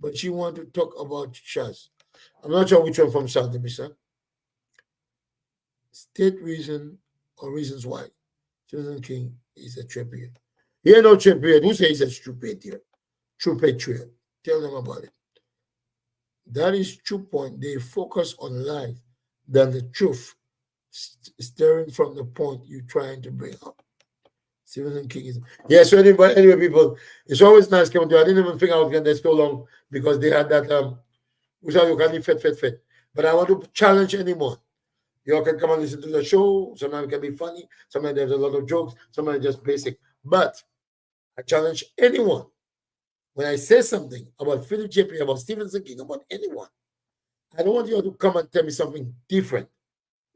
But she wanted to talk about Shaz. I'm not sure which one from Saltibus. State reason or reasons why Susan King is a champion. He ain't no champion. Who says he's a true patriot? True patriot. Tell them about it. That is true point. They focus on lies than the truth, staring from the point you're trying to bring up. Stephen King is so anyway, people, it's always nice coming to. I didn't even think I was going to stay so long because they had that which are you can fit. But I want to challenge anyone. You all can come and listen to the show. Sometimes it can be funny. Sometimes there's a lot of jokes. Sometimes just basic. But I challenge anyone. When I say something about Philip JP, about Stephen King, about anyone, I don't want you to come and tell me something different.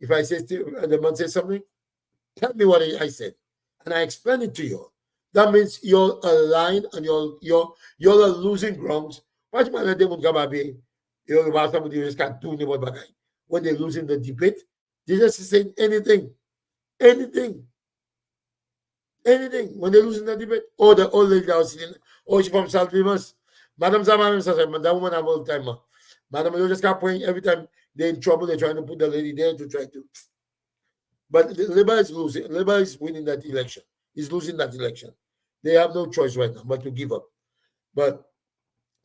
If I say the man says something, tell me what I said, and I explain it to you. That means you're aligned and you're losing grounds. Why do you let them come be? You're about somebody who just can't do anything about it. When they're losing the debate, they just say anything, anything, anything. When they're losing the debate, or the old lady that was sitting, oh, she from South Rivers. Madam Zaman says, that woman have all the time. Madam, you just can't point every time they're in trouble, they're trying to put the lady there to try to. But Labour is losing. Labour is winning that election. He's losing that election. They have no choice right now but to give up. But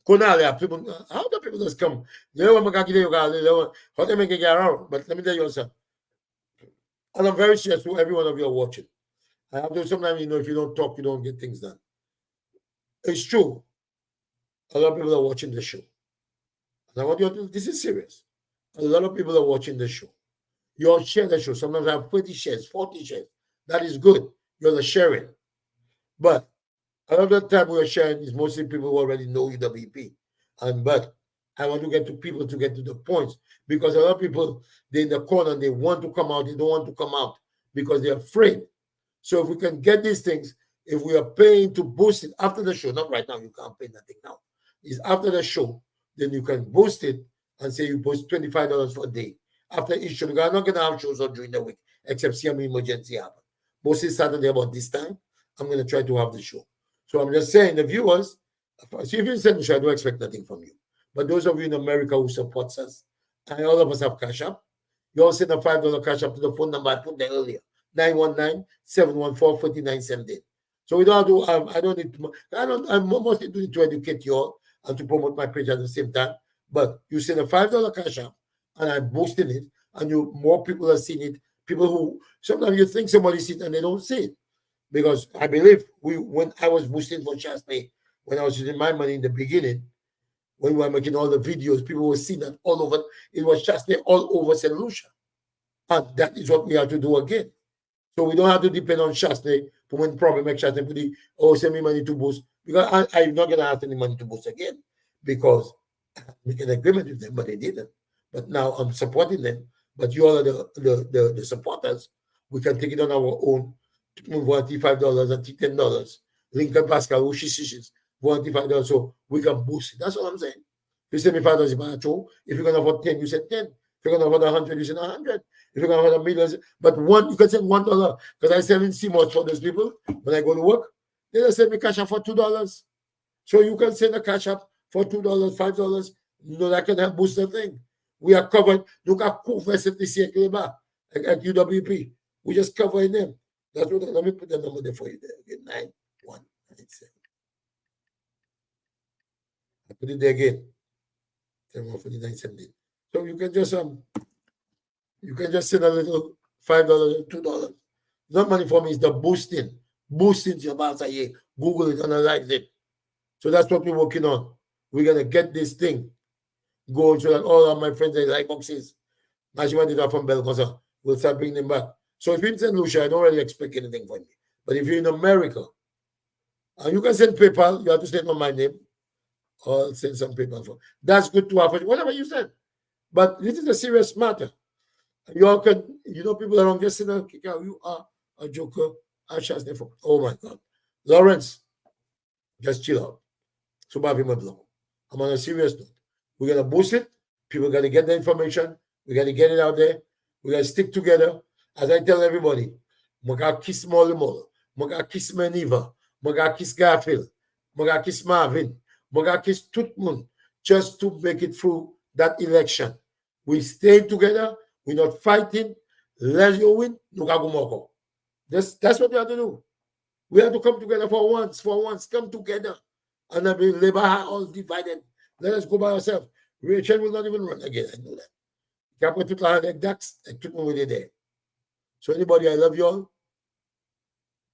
people, how do people just come? How they make it get around? But let me tell you something. And I'm very serious to every one of you are watching. I have to sometimes, if you don't talk, you don't get things done. It's true. A lot of people are watching the show. And I want you to, this is serious. A lot of people are watching the show. You all share the show. Sometimes I have 20 shares, 40 shares. That is good. You're sharing. But a lot of the time we're sharing is mostly people who already know UWP. But I want to get to people to get to the points, because a lot of people, they're in the corner and they want to come out. They don't want to come out because they're afraid. So if we can get these things, if we are paying to boost it after the show, not right now, you can't pay nothing now. It's after the show, then you can boost it and say you boost $25 for a day. After each show, because I'm not going to have shows during the week, except see an emergency happen. Mostly Saturday about this time, I'm going to try to have the show. So I'm just saying, the viewers, see if you send the show, I don't expect nothing from you. But those of you in America who supports us, and all of us have Cash App, you all send a $5 Cash App to the phone number I put there earlier, 919-714-4978. So we don't have to, I don't need to, I'm mostly doing it to educate you all and to promote my page at the same time. But you send a $5 Cash App, and I'm boosting it, and more people are seeing it. People who, sometimes you think somebody sees it and they don't see it. Because I believe when I was boosting for Chastney, when I was using my money in the beginning, when we were making all the videos, people were seeing that all over. It was Chastney all over St. Lucia. And that is what we have to do again. So we don't have to depend on Chastney for when problem make Chastney put the, send me money to boost. Because I'm not going to have any money to boost again, because I make an agreement with them, but they didn't. But now I'm supporting them. But you all are the supporters. We can take it on our own. $5 and $10. Lincoln Pascal, who she $5, so we can boost it. That's all I'm saying. If you send me $5, if you're gonna afford 10, you said 10. If you're gonna afford 100, you said 100. If you're gonna afford a million, but one, you can send $1, because I sell in CMOS for those people when I go to work. They just send me cash up for $2. So you can send a cash up for $2, $5. That can help boost the thing. We are covered. Look at at UWP. We just covering them. That's what. Let me put the number there for you. There again, 9197. I put it there again. 74917. So you can just send a little $5, $2. Not money for me. It's the boosting. Boosting your bounce. Google it, analyze it. So that's what we're working on. We're gonna get this thing going so that all of my friends at Elibox is. Najima did that from Belcosa. We'll start bringing them back. So if you're in St. Lucia, I don't really expect anything from you. But if you're in America, and you can send PayPal, you have to send on my name, or send some PayPal for. That's good to have, whatever you said. But this is a serious matter. You all can, people around just saying, you are a joker. Oh my God. Lawrence, just chill out. So I'm on a serious note. We're going to boost it. People got to get the information. We got to get it out there. We got to stick together. As I tell everybody, Maga kiss Molly Molo, Maga kiss Meniva, Maga kiss Garfield, Maga kiss Marvin, Maga kiss Tutmun, just to make it through that election. We stay together. We're not fighting. Let you win. That's what we have to do. We have to come together for once. Come together. And I mean, Labour are all divided. Let us go by ourselves. Rachel will not even run again. I know that. Capital like ducks, I took me there. So anybody, I love you all.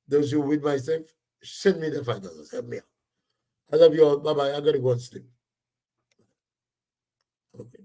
Those who with myself, send me the $5. Help me out. I love you all. Bye-bye. I gotta go and sleep. Okay.